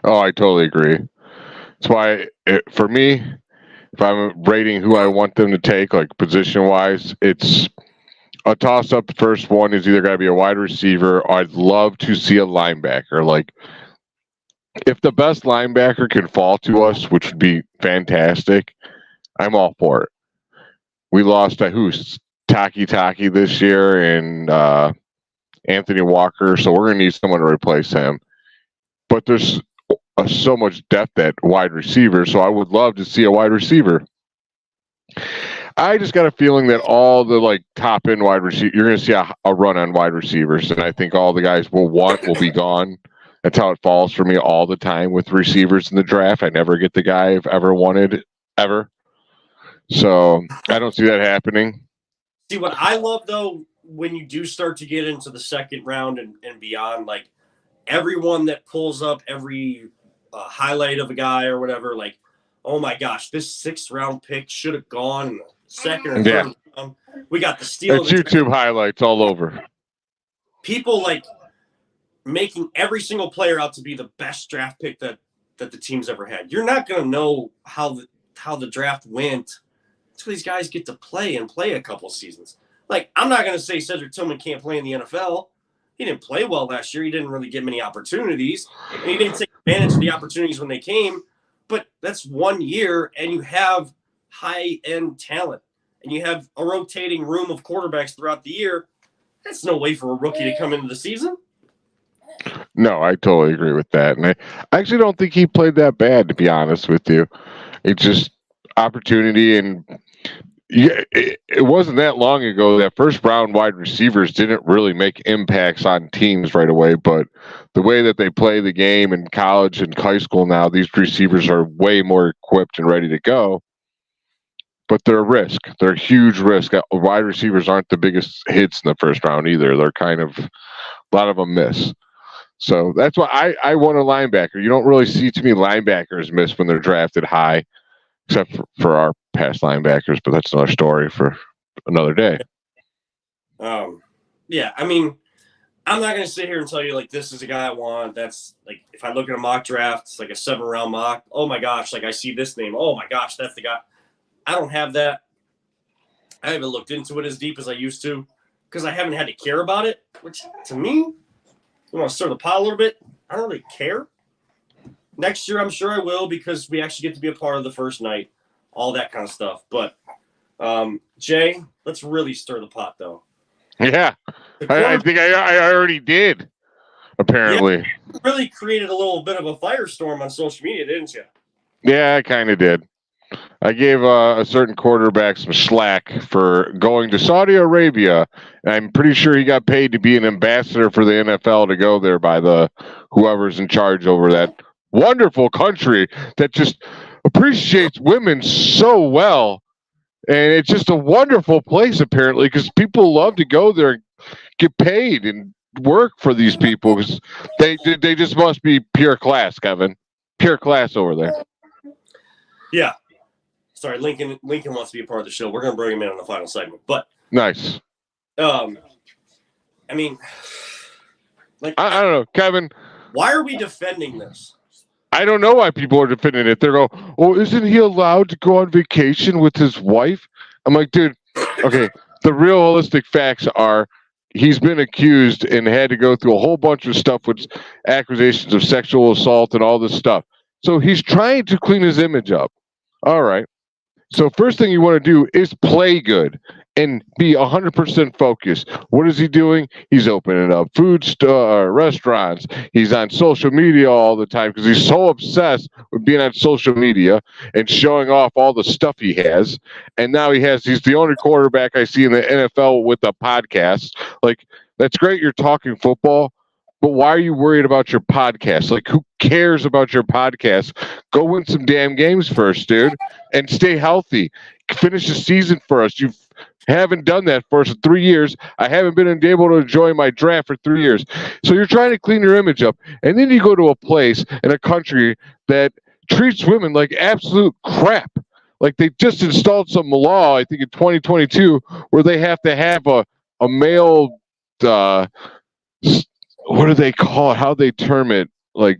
C: Oh, I totally agree. That's why, for me, if I'm rating who I want them to take, position-wise, it's a toss-up. The first one is either got to be a wide receiver, or I'd love to see a linebacker. If the best linebacker can fall to us, which would be fantastic, I'm all for it. We lost Taki this year and Anthony Walker, so we're going to need someone to replace him. But there's so much depth at wide receiver, so I would love to see a wide receiver. I just got a feeling that all the top end wide receiver, you're going to see a run on wide receivers, and I think all the guys will be gone. That's how it falls for me all the time with receivers in the draft. I never get the guy I've ever wanted ever, so I don't see that happening.
B: See, what I love, though, when you do start to get into the second round and beyond, like everyone that pulls up every highlight of a guy or whatever, like, oh my gosh, this 6th-round pick should have gone in the second or third round. We got the steal.
C: It's YouTube highlights all over.
B: People like making every single player out to be the best draft pick that the team's ever had. You're not going to know how the draft went until these guys get to play a couple seasons. Like, I'm not going to say Cedric Tillman can't play in the NFL. He didn't play well last year. He didn't really get many opportunities. And he didn't take advantage of the opportunities when they came. But that's 1 year, and you have high-end talent. And you have a rotating room of quarterbacks throughout the year. That's no way for a rookie to come into the season.
C: No, I totally agree with that. And I actually don't think he played that bad, to be honest with you. It's just opportunity. And yeah, it wasn't that long ago that first round wide receivers didn't really make impacts on teams right away. But the way that they play the game in college and high school now, these receivers are way more equipped and ready to go. But they're a risk. They're a huge risk. Wide receivers aren't the biggest hits in the first round either. They're kind of, a lot of them miss. So that's why I want a linebacker. You don't really see too many linebackers miss when they're drafted high, except for our past linebackers, but that's another story for another day.
B: Yeah, I mean, I'm not going to sit here and tell you, like, this is a guy I want. That's, like, if I look at a mock draft, it's like a 7-round mock. Oh, my gosh, like, I see this name. Oh, my gosh, that's the guy. I don't have that. I haven't looked into it as deep as I used to because I haven't had to care about it, which, to me, you want to stir the pot a little bit, I don't really care. Next year, I'm sure I will because we actually get to be a part of the first night, all that kind of stuff. But, Jay, let's really stir the pot, though.
C: Yeah, I think I already did, apparently.
B: Yeah, you really created a little bit of a firestorm on social media, didn't you?
C: Yeah, I kind of did. I gave a certain quarterback some slack for going to Saudi Arabia, and I'm pretty sure he got paid to be an ambassador for the NFL to go there by the whoever's in charge over that wonderful country that just appreciates women so well. And it's just a wonderful place, apparently, because people love to go there and get paid and work for these people because they just must be pure class, Kevin. Pure class over there.
B: Yeah. Sorry, Lincoln wants to be a part of the show. We're going to bring him in on the final segment. But
C: nice.
B: I mean, like
C: I don't know, Kevin.
B: Why are we defending this?
C: I don't know why people are defending it. They're going, oh, isn't he allowed to go on vacation with his wife? I'm like, dude, okay, the realistic facts are he's been accused and had to go through a whole bunch of stuff with accusations of sexual assault and all this stuff. So he's trying to clean his image up. All right. So first thing you want to do is play good and be 100% focused. What is he doing? He's opening up restaurants. He's on social media all the time because he's so obsessed with being on social media and showing off all the stuff he has. And now he's the only quarterback I see in the NFL with a podcast. Like, that's great. You're talking football. But why are you worried about your podcast? Like, who cares about your podcast? Go win some damn games first, dude, and stay healthy. Finish the season for us. You haven't done that for us in 3 years. I haven't been able to enjoy my draft for 3 years. So you're trying to clean your image up. And then you go to a place in a country that treats women like absolute crap. Like, they just installed some law, I think in 2022, where they have to have a male what do they call it? How they term it? Like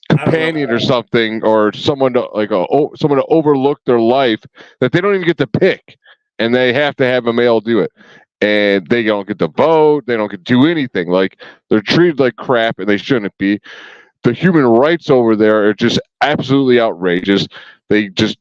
C: companion or something, or someone to someone to overlook their life that they don't even get to pick, and they have to have a male do it, and they don't get to vote. They don't get to do anything. Like, they're treated like crap, and they shouldn't be. The human rights over there are just absolutely outrageous. They just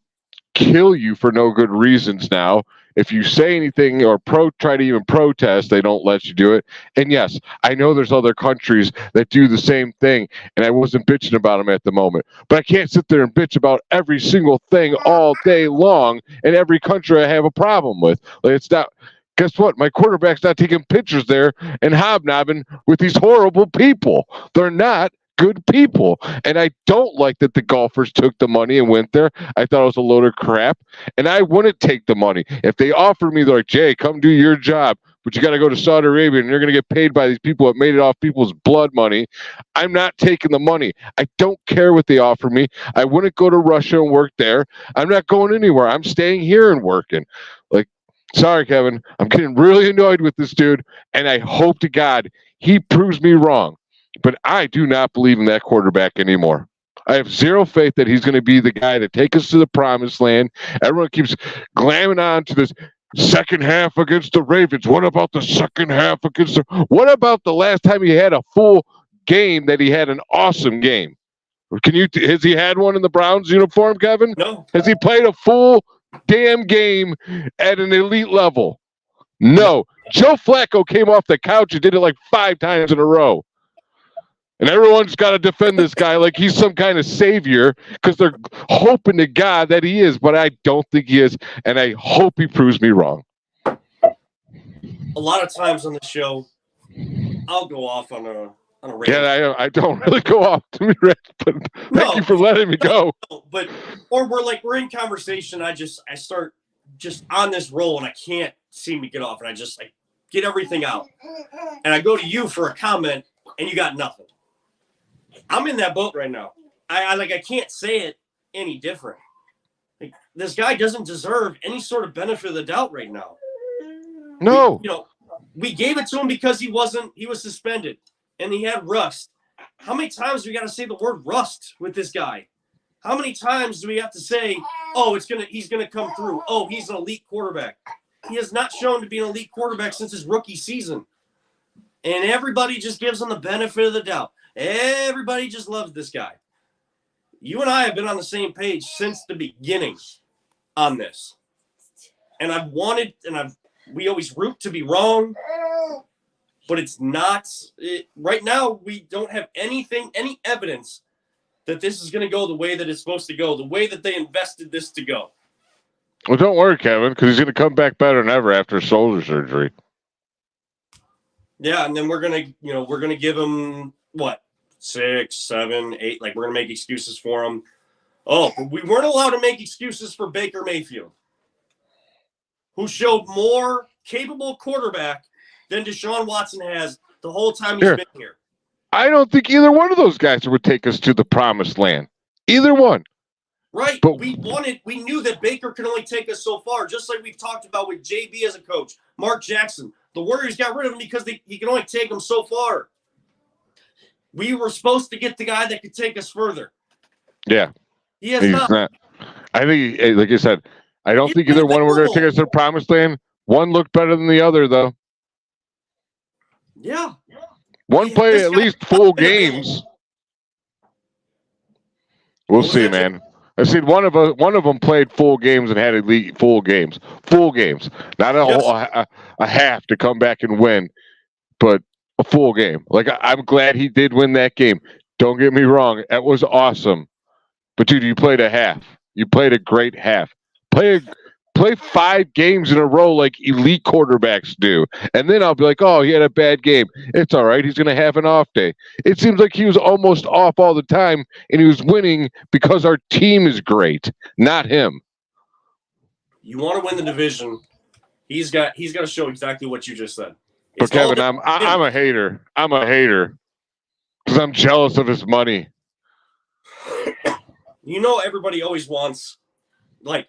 C: kill you for no good reasons now. If you say anything or try to even protest, they don't let you do it. And yes, I know there's other countries that do the same thing, and I wasn't bitching about them at the moment. But I can't sit there and bitch about every single thing all day long in every country I have a problem with. Like, it's not. Guess what? My quarterback's not taking pictures there and hobnobbing with these horrible people. They're not good people. And I don't like that the golfers took the money and went there. I thought it was a load of crap. And I wouldn't take the money. If they offered me, they're like, Jay, come do your job, but you got to go to Saudi Arabia and you're going to get paid by these people that made it off people's blood money, I'm not taking the money. I don't care what they offer me. I wouldn't go to Russia and work there. I'm not going anywhere. I'm staying here and working. Like, sorry, Kevin. I'm getting really annoyed with this dude, and I hope to God he proves me wrong. But I do not believe in that quarterback anymore. I have zero faith that he's going to be the guy to take us to the promised land. Everyone keeps glamming on to this second half against the Ravens. What about the second half against the... What about the last time he had a full game that he had an awesome game? Has he had one in the Browns uniform, Kevin?
B: No.
C: Has he played a full damn game at an elite level? No. Joe Flacco came off the couch and did it like 5 times in a row. And everyone's got to defend this guy like he's some kind of savior because they're hoping to God that he is, but I don't think he is, and I hope he proves me wrong.
B: A lot of times on the show, I'll go off on a rant.
C: Yeah, I don't really go off to me, Rich, but thank you for letting me go.
B: But we're in conversation. I start just on this roll, and I can't seem to get off, and I get everything out, and I go to you for a comment, and you got nothing. I'm in that boat right now. I can't say it any different. Like, this guy doesn't deserve any sort of benefit of the doubt right now.
C: No.
B: We gave it to him because he was suspended and he had rust. How many times do we got to say the word rust with this guy? How many times do we have to say, oh, he's going to come through. Oh, he's an elite quarterback. He has not shown to be an elite quarterback since his rookie season. And everybody just gives him the benefit of the doubt. Everybody just loves this guy. You and I have been on the same page since the beginning on this. And we always root to be wrong, but it's not. Right now, we don't have any evidence that this is going to go the way that it's supposed to go, the way that they invested this to go.
C: Well, don't worry, Kevin, because he's going to come back better than ever after shoulder surgery.
B: Yeah, and then we're gonna give him what, 6, 7, 8. Like, we're gonna make excuses for him. Oh, but we weren't allowed to make excuses for Baker Mayfield, who showed more capable quarterback than Deshaun Watson has the whole time he's been here.
C: I don't think either one of those guys would take us to the promised land. Either one.
B: Right.
C: But
B: we knew that Baker could only take us so far, just like we've talked about with JB as a coach, Mark Jackson. The Warriors got rid of him because he can only take them so far. We were supposed to get the guy that could take us further.
C: Yeah.
B: He has not.
C: I think, like I said, I don't think either one were going to take us to the promised land. One looked better than the other, though.
B: Yeah.
C: One played at least full games. We'll see, man. I said one of them played full games and had elite full games, not a half to come back and win, but a full game. Like, I'm glad he did win that game. Don't get me wrong, that was awesome. But dude, you played a half. You played a great half. Play 5 games in a row like elite quarterbacks do. And then I'll be like, oh, he had a bad game. It's all right. He's going to have an off day. It seems like he was almost off all the time, and he was winning because our team is great, not him.
B: You want to win the division, he's got to show exactly what you just said.
C: But Kevin, I'm a hater. I'm a hater because I'm jealous of his money.
B: Everybody always wants, like,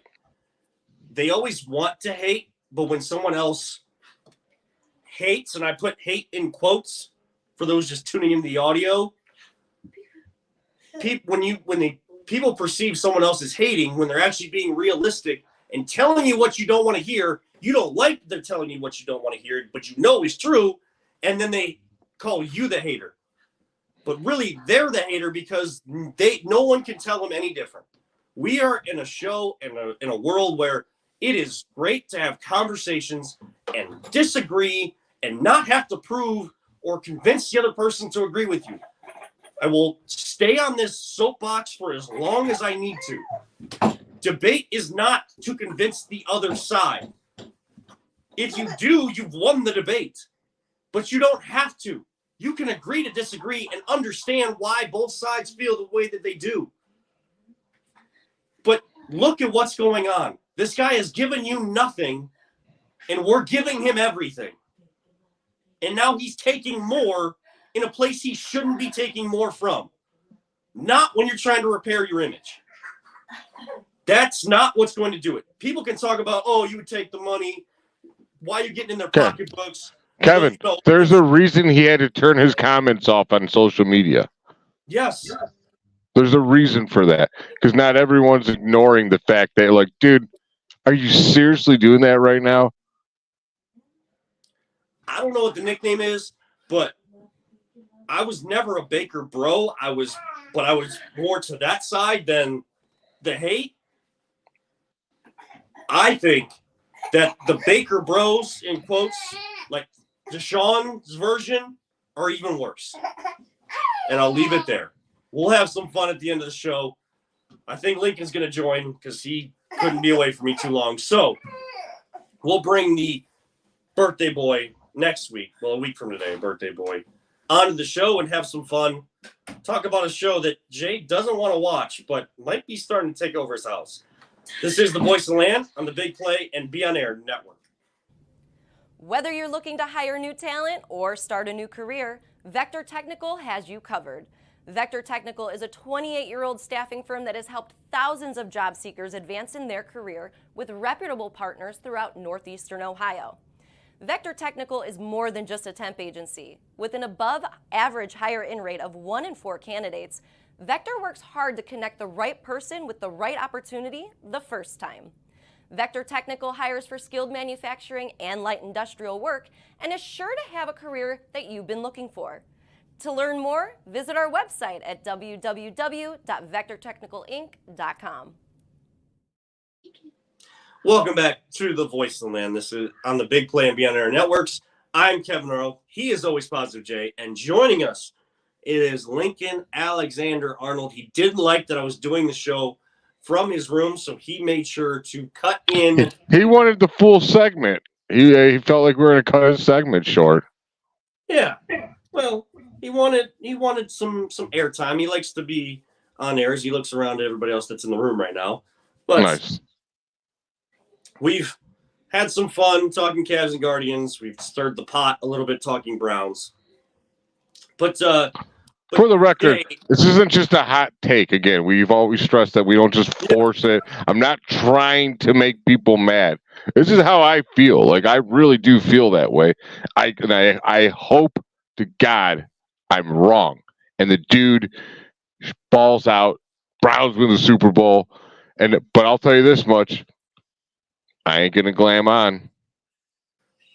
B: they always want to hate, but when someone else hates, and I put hate in quotes for those just tuning into the audio, people perceive someone else as hating when they're actually being realistic and telling you what you don't want to hear. You don't like they're telling you what you don't want to hear, but you know is true, and then they call you the hater. But really, they're the hater because no one can tell them any different. We are in a show in a world where it is great to have conversations and disagree and not have to prove or convince the other person to agree with you. I will stay on this soapbox for as long as I need to. Debate is not to convince the other side. If you do, you've won the debate. But you don't have to. you can agree to disagree and understand why both sides feel the way that they do. But look at what's going on. This guy has given you nothing, and we're giving him everything. And now he's taking more in a place he shouldn't be taking more from. Not when you're trying to repair your image. That's not what's going to do it. People can talk about, oh, you would take the money. Why are you getting in their pocketbooks?
C: Kevin, there's a reason he had to turn his comments off on social media.
B: Yes.
C: There's a reason for that. Because not everyone's ignoring the fact that, like, dude, are you seriously doing that right now?
B: I don't know what the nickname is, but I was never a Baker bro. I was more to that side than the hate. I think that the Baker bros, in quotes, like Deshaun's version, are even worse. And I'll leave it there. We'll have some fun at the end of the show. I think Lincoln's going to join because he couldn't be away from me too long. So we'll bring the birthday boy next week. Well, a week from today, birthday boy, onto the show and have some fun. Talk about a show that Jay doesn't want to watch, but might be starting to take over his house. This is the Voice of the Land on the Big Play and Be On Air Network.
D: Whether you're looking to hire new talent or start a new career, Vector Technical has you covered. Vector Technical is a 28-year-old staffing firm that has helped thousands of job seekers advance in their career with reputable partners throughout northeastern Ohio. Vector Technical is more than just a temp agency. With an above-average hire-in rate of 1 in 4 candidates, Vector works hard to connect the right person with the right opportunity the first time. Vector Technical hires for skilled manufacturing and light industrial work and is sure to have a career that you've been looking for. To learn more, visit our website at www.vectortechnicalinc.com.
B: Welcome back to the Voice of the Land. This is on the Big Play and Be On Air Networks. I'm Kevin Earl. He is always Positive Jay. And joining us, it is Lincoln Alexander Arnold. He didn't like that I was doing the show from his room, so he made sure to cut in.
C: He wanted the full segment. He felt like we were going to cut his segment short.
B: Yeah. Well, he wanted some airtime. He likes to be on air as he looks around at everybody else that's in the room right now. But
C: nice.
B: We've had some fun talking Cavs and Guardians. We've stirred the pot a little bit talking Browns. But
C: for the record, this isn't just a hot take. Again, we've always stressed that we don't just force it. I'm not trying to make people mad. This is how I feel. Like, I really do feel that way. I hope to God I'm wrong. And the dude balls out. Browns win the Super Bowl. But I'll tell you this much. I ain't going to glam on.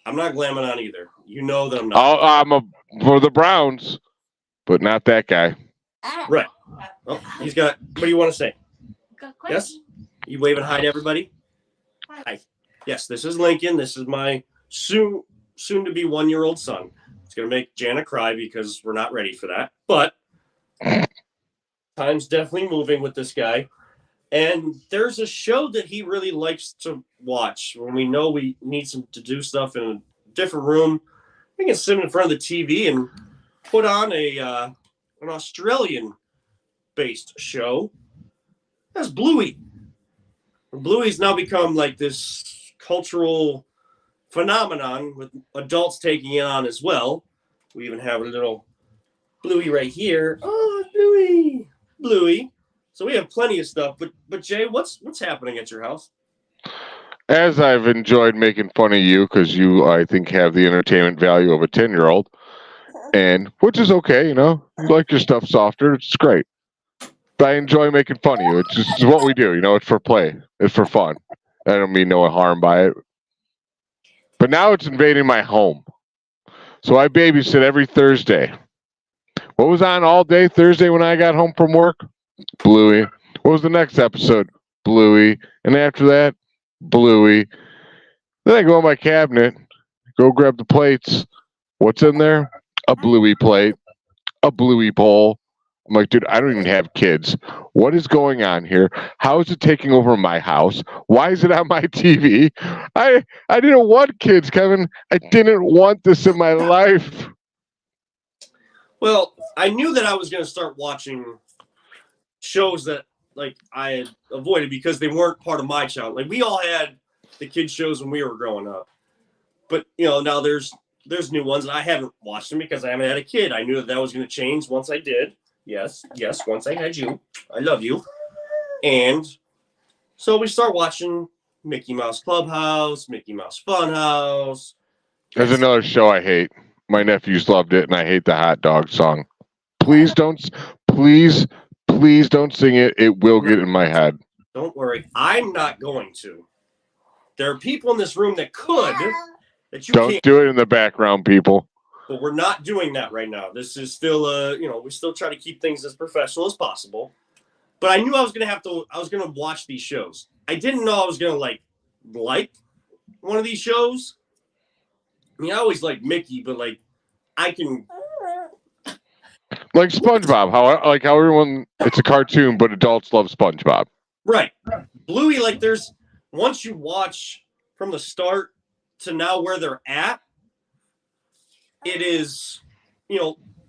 B: I'm not glamming on either. You know that I'm not.
C: I'm for the Browns. But not that guy.
B: Right. Oh, he's got. What do you want to say? Yes. You waving hi to everybody. Hi. Yes. This is Lincoln. This is my soon to be 1-year-old son. It's gonna make Jana cry because we're not ready for that. But time's definitely moving with this guy. And there's a show that he really likes to watch when we know we need to do stuff in a different room. We can sit in front of the TV and put on an Australian-based show. That's Bluey. Bluey's now become like this cultural phenomenon with adults taking it on as well. We even have a little Bluey right here. Oh, Bluey. So we have plenty of stuff. But Jay, what's happening at your house?
C: As I've enjoyed making fun of you because you, I think, have the entertainment value of a 10-year-old. And which is okay, you know. You like your stuff softer, it's great. But I enjoy making fun of you. It's just what we do, you know. It's for play. It's for fun. I don't mean no harm by it. But now it's invading my home. So I babysit every Thursday. What was on all day Thursday when I got home from work? Bluey. What was the next episode? Bluey. And after that, Bluey. Then I go in my cabinet, go grab the plates. What's in there? A Bluey plate, a Bluey bowl. I'm like, dude, I don't even have kids. What is going on here? How is it taking over my house? Why is it on my TV? I didn't want kids, Kevin. I didn't want this in my life.
B: Well, I knew that I was going to start watching shows that like I had avoided because they weren't part of my childhood. Like we all had the kids shows when we were growing up, but now there's new ones and I haven't watched them because I haven't had a kid. I knew that was going to change once I did. Yes, once I had you. I love you. And so we start watching Mickey Mouse Clubhouse, Mickey Mouse Funhouse.
C: There's another show I hate. My nephews loved it, and I hate the hot dog song. Please don't sing it. It will get in my head.
B: Don't worry. I'm not going to. There are people in this room that could, that you
C: Don't
B: can't.
C: do it in the background, people.
B: But we're not doing that right now. This is still, we still try to keep things as professional as possible. But I knew I was going to watch these shows. I didn't know I was going to like one of these shows. I mean, I always like Mickey, but like I can.
C: Like SpongeBob, how everyone, it's a cartoon, but adults love SpongeBob.
B: Right. Bluey, like once you watch from the start to now where they're at, it is,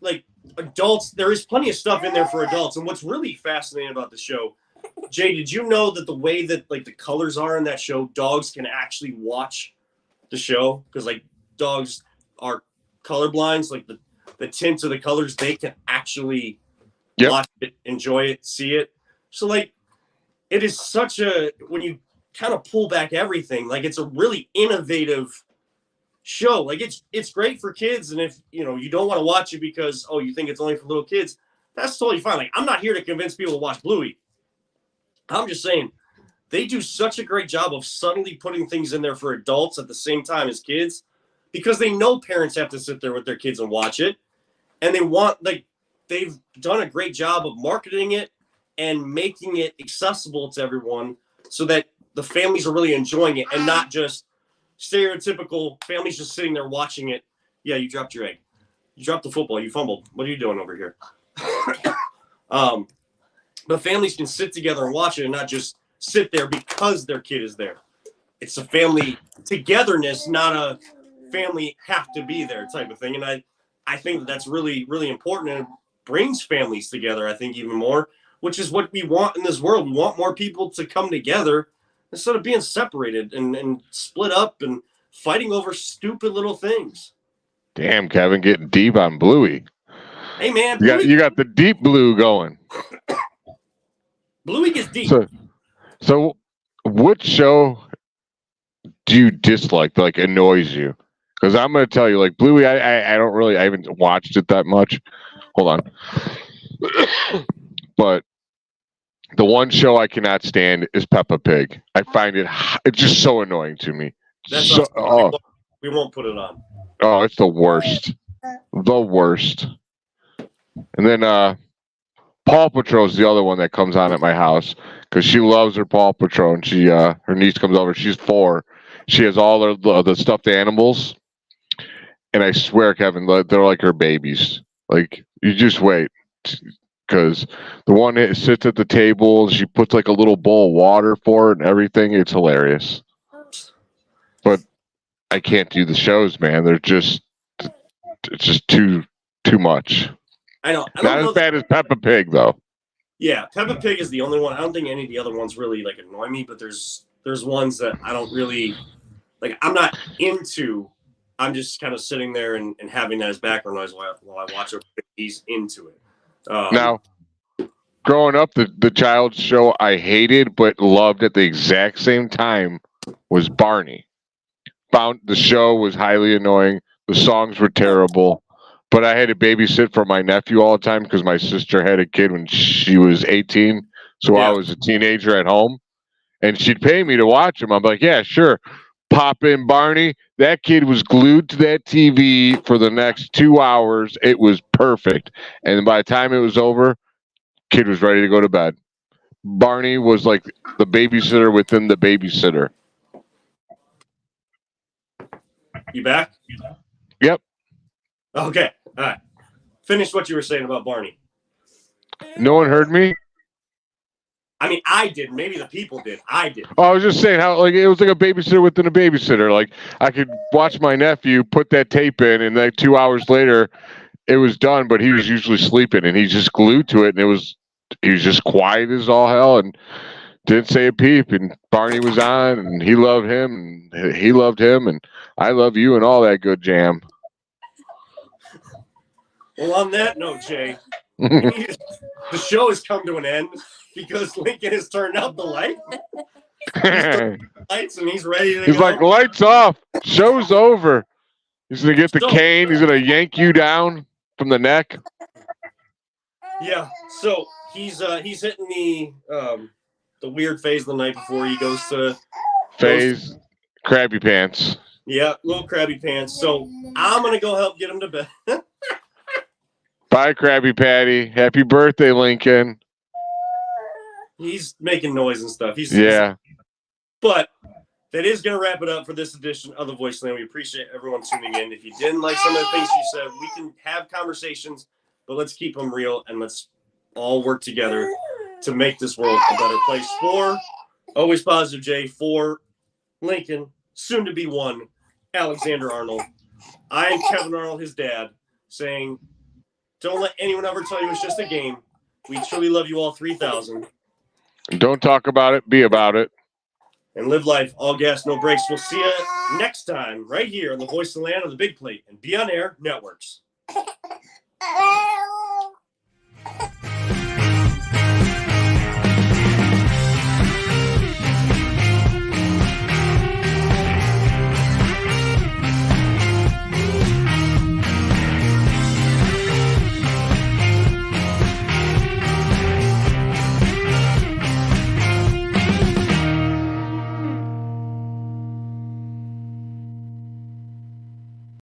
B: like adults, there is plenty of stuff in there for adults. And what's really fascinating about the show, Jay, did you know that the way that like the colors are in that show, dogs can actually watch the show? Because like dogs are colorblind, so like the tints of the colors, they can actually watch it, enjoy it, see it. So like it is such when you kind of pull back everything, like it's a really innovative show. Like it's great for kids, and if you don't want to watch it because you think it's only for little kids, that's totally fine. Like I'm not here to convince people to watch Bluey. I'm just saying they do such a great job of subtly putting things in there for adults at the same time as kids, because they know parents have to sit there with their kids and watch it, and they've done a great job of marketing it and making it accessible to everyone so that the families are really enjoying it and not just stereotypical families just sitting there watching it. Yeah, you dropped your egg. You dropped the football. You fumbled. What are you doing over here? But families can sit together and watch it and not just sit there because their kid is there. It's a family togetherness, not a family have to be there type of thing. And I think that's really, really important, and it brings families together, I think, even more, which is what we want in this world. We want more people to come together instead of being separated and split up and fighting over stupid little things.
C: Damn, Kevin, getting deep on Bluey.
B: Hey, man.
C: You got the deep blue going.
B: Bluey gets deep.
C: So what show do you dislike, like annoys you? Because I'm going to tell you, like Bluey, I haven't watched it that much. Hold on. But the one show I cannot stand is Peppa Pig. I find it's just so annoying to me.
B: We won't put it on.
C: Oh, it's the worst. The worst. And then Paw Patrol is the other one that comes on at my house because she loves her Paw Patrol, and she her niece comes over. She's 4. She has all the stuffed animals, and I swear, Kevin, they're like her babies. Like you just wait, because the one that sits at the table, she puts like a little bowl of water for it and everything. It's hilarious. But I can't do the shows, man. It's just too much.
B: I know.
C: Not as bad as Peppa Pig, though.
B: Yeah, Peppa Pig is the only one. I don't think any of the other ones really like annoy me, but there's ones that I don't really like. I'm not into. I'm just kind of sitting there and having that as background noise while I watch it. He's into it.
C: Now, growing up, the child's show I hated but loved at the exact same time was Barney. Found the show was highly annoying. The songs were terrible. But I had to babysit for my nephew all the time because my sister had a kid when she was 18. So I was a teenager at home. And she'd pay me to watch him. I'm like, yeah, sure. Pop in Barney. That kid was glued to that TV for the next 2 hours. It was perfect. And by the time it was over, kid was ready to go to bed. Barney was like the babysitter within the babysitter.
B: You back?
C: Yep.
B: Okay. All right. Finish what you were saying about Barney.
C: No one heard me?
B: I mean, I did. Maybe the people did. I did.
C: Oh, I was just saying how like it was like a babysitter within a babysitter. Like I could watch my nephew put that tape in, and like 2 hours later, it was done, but he was usually sleeping, and he's just glued to it, and he was just quiet as all hell, and didn't say a peep. And Barney was on, and he loved him, and he loved him, and I love you, and all that good jam.
B: Well, on that note, Jay, the show has come to an end because Lincoln has turned out the light. Lights, and he's ready to
C: He's
B: go.
C: like, lights off. Show's over. He's gonna get the
B: So-
C: cane. He's gonna yank you down from the neck.
B: Yeah, so he's hitting the weird phase the night before he goes to
C: Phase, crabby pants.
B: yeah, little crabby pants. So I'm gonna go help get him to bed.
C: Bye, Krabby Patty. Happy birthday, Lincoln.
B: He's making noise and stuff.
C: Yeah.
B: But that is going to wrap it up for this edition of The Voice Land. We appreciate everyone tuning in. If you didn't like some of the things you said, we can have conversations, but let's keep them real and let's all work together to make this world a better place for Always Positive Jay, for Lincoln, soon to be one, Alexander Arnold. I am Kevin Arnold, his dad, saying, don't let anyone ever tell you it's just a game. We truly love you all 3,000.
C: Don't talk about it. Be about it.
B: And live life, all gas, no brakes. We'll see you next time right here on the Voice of the Land of the Big Plate and Be On Air Networks.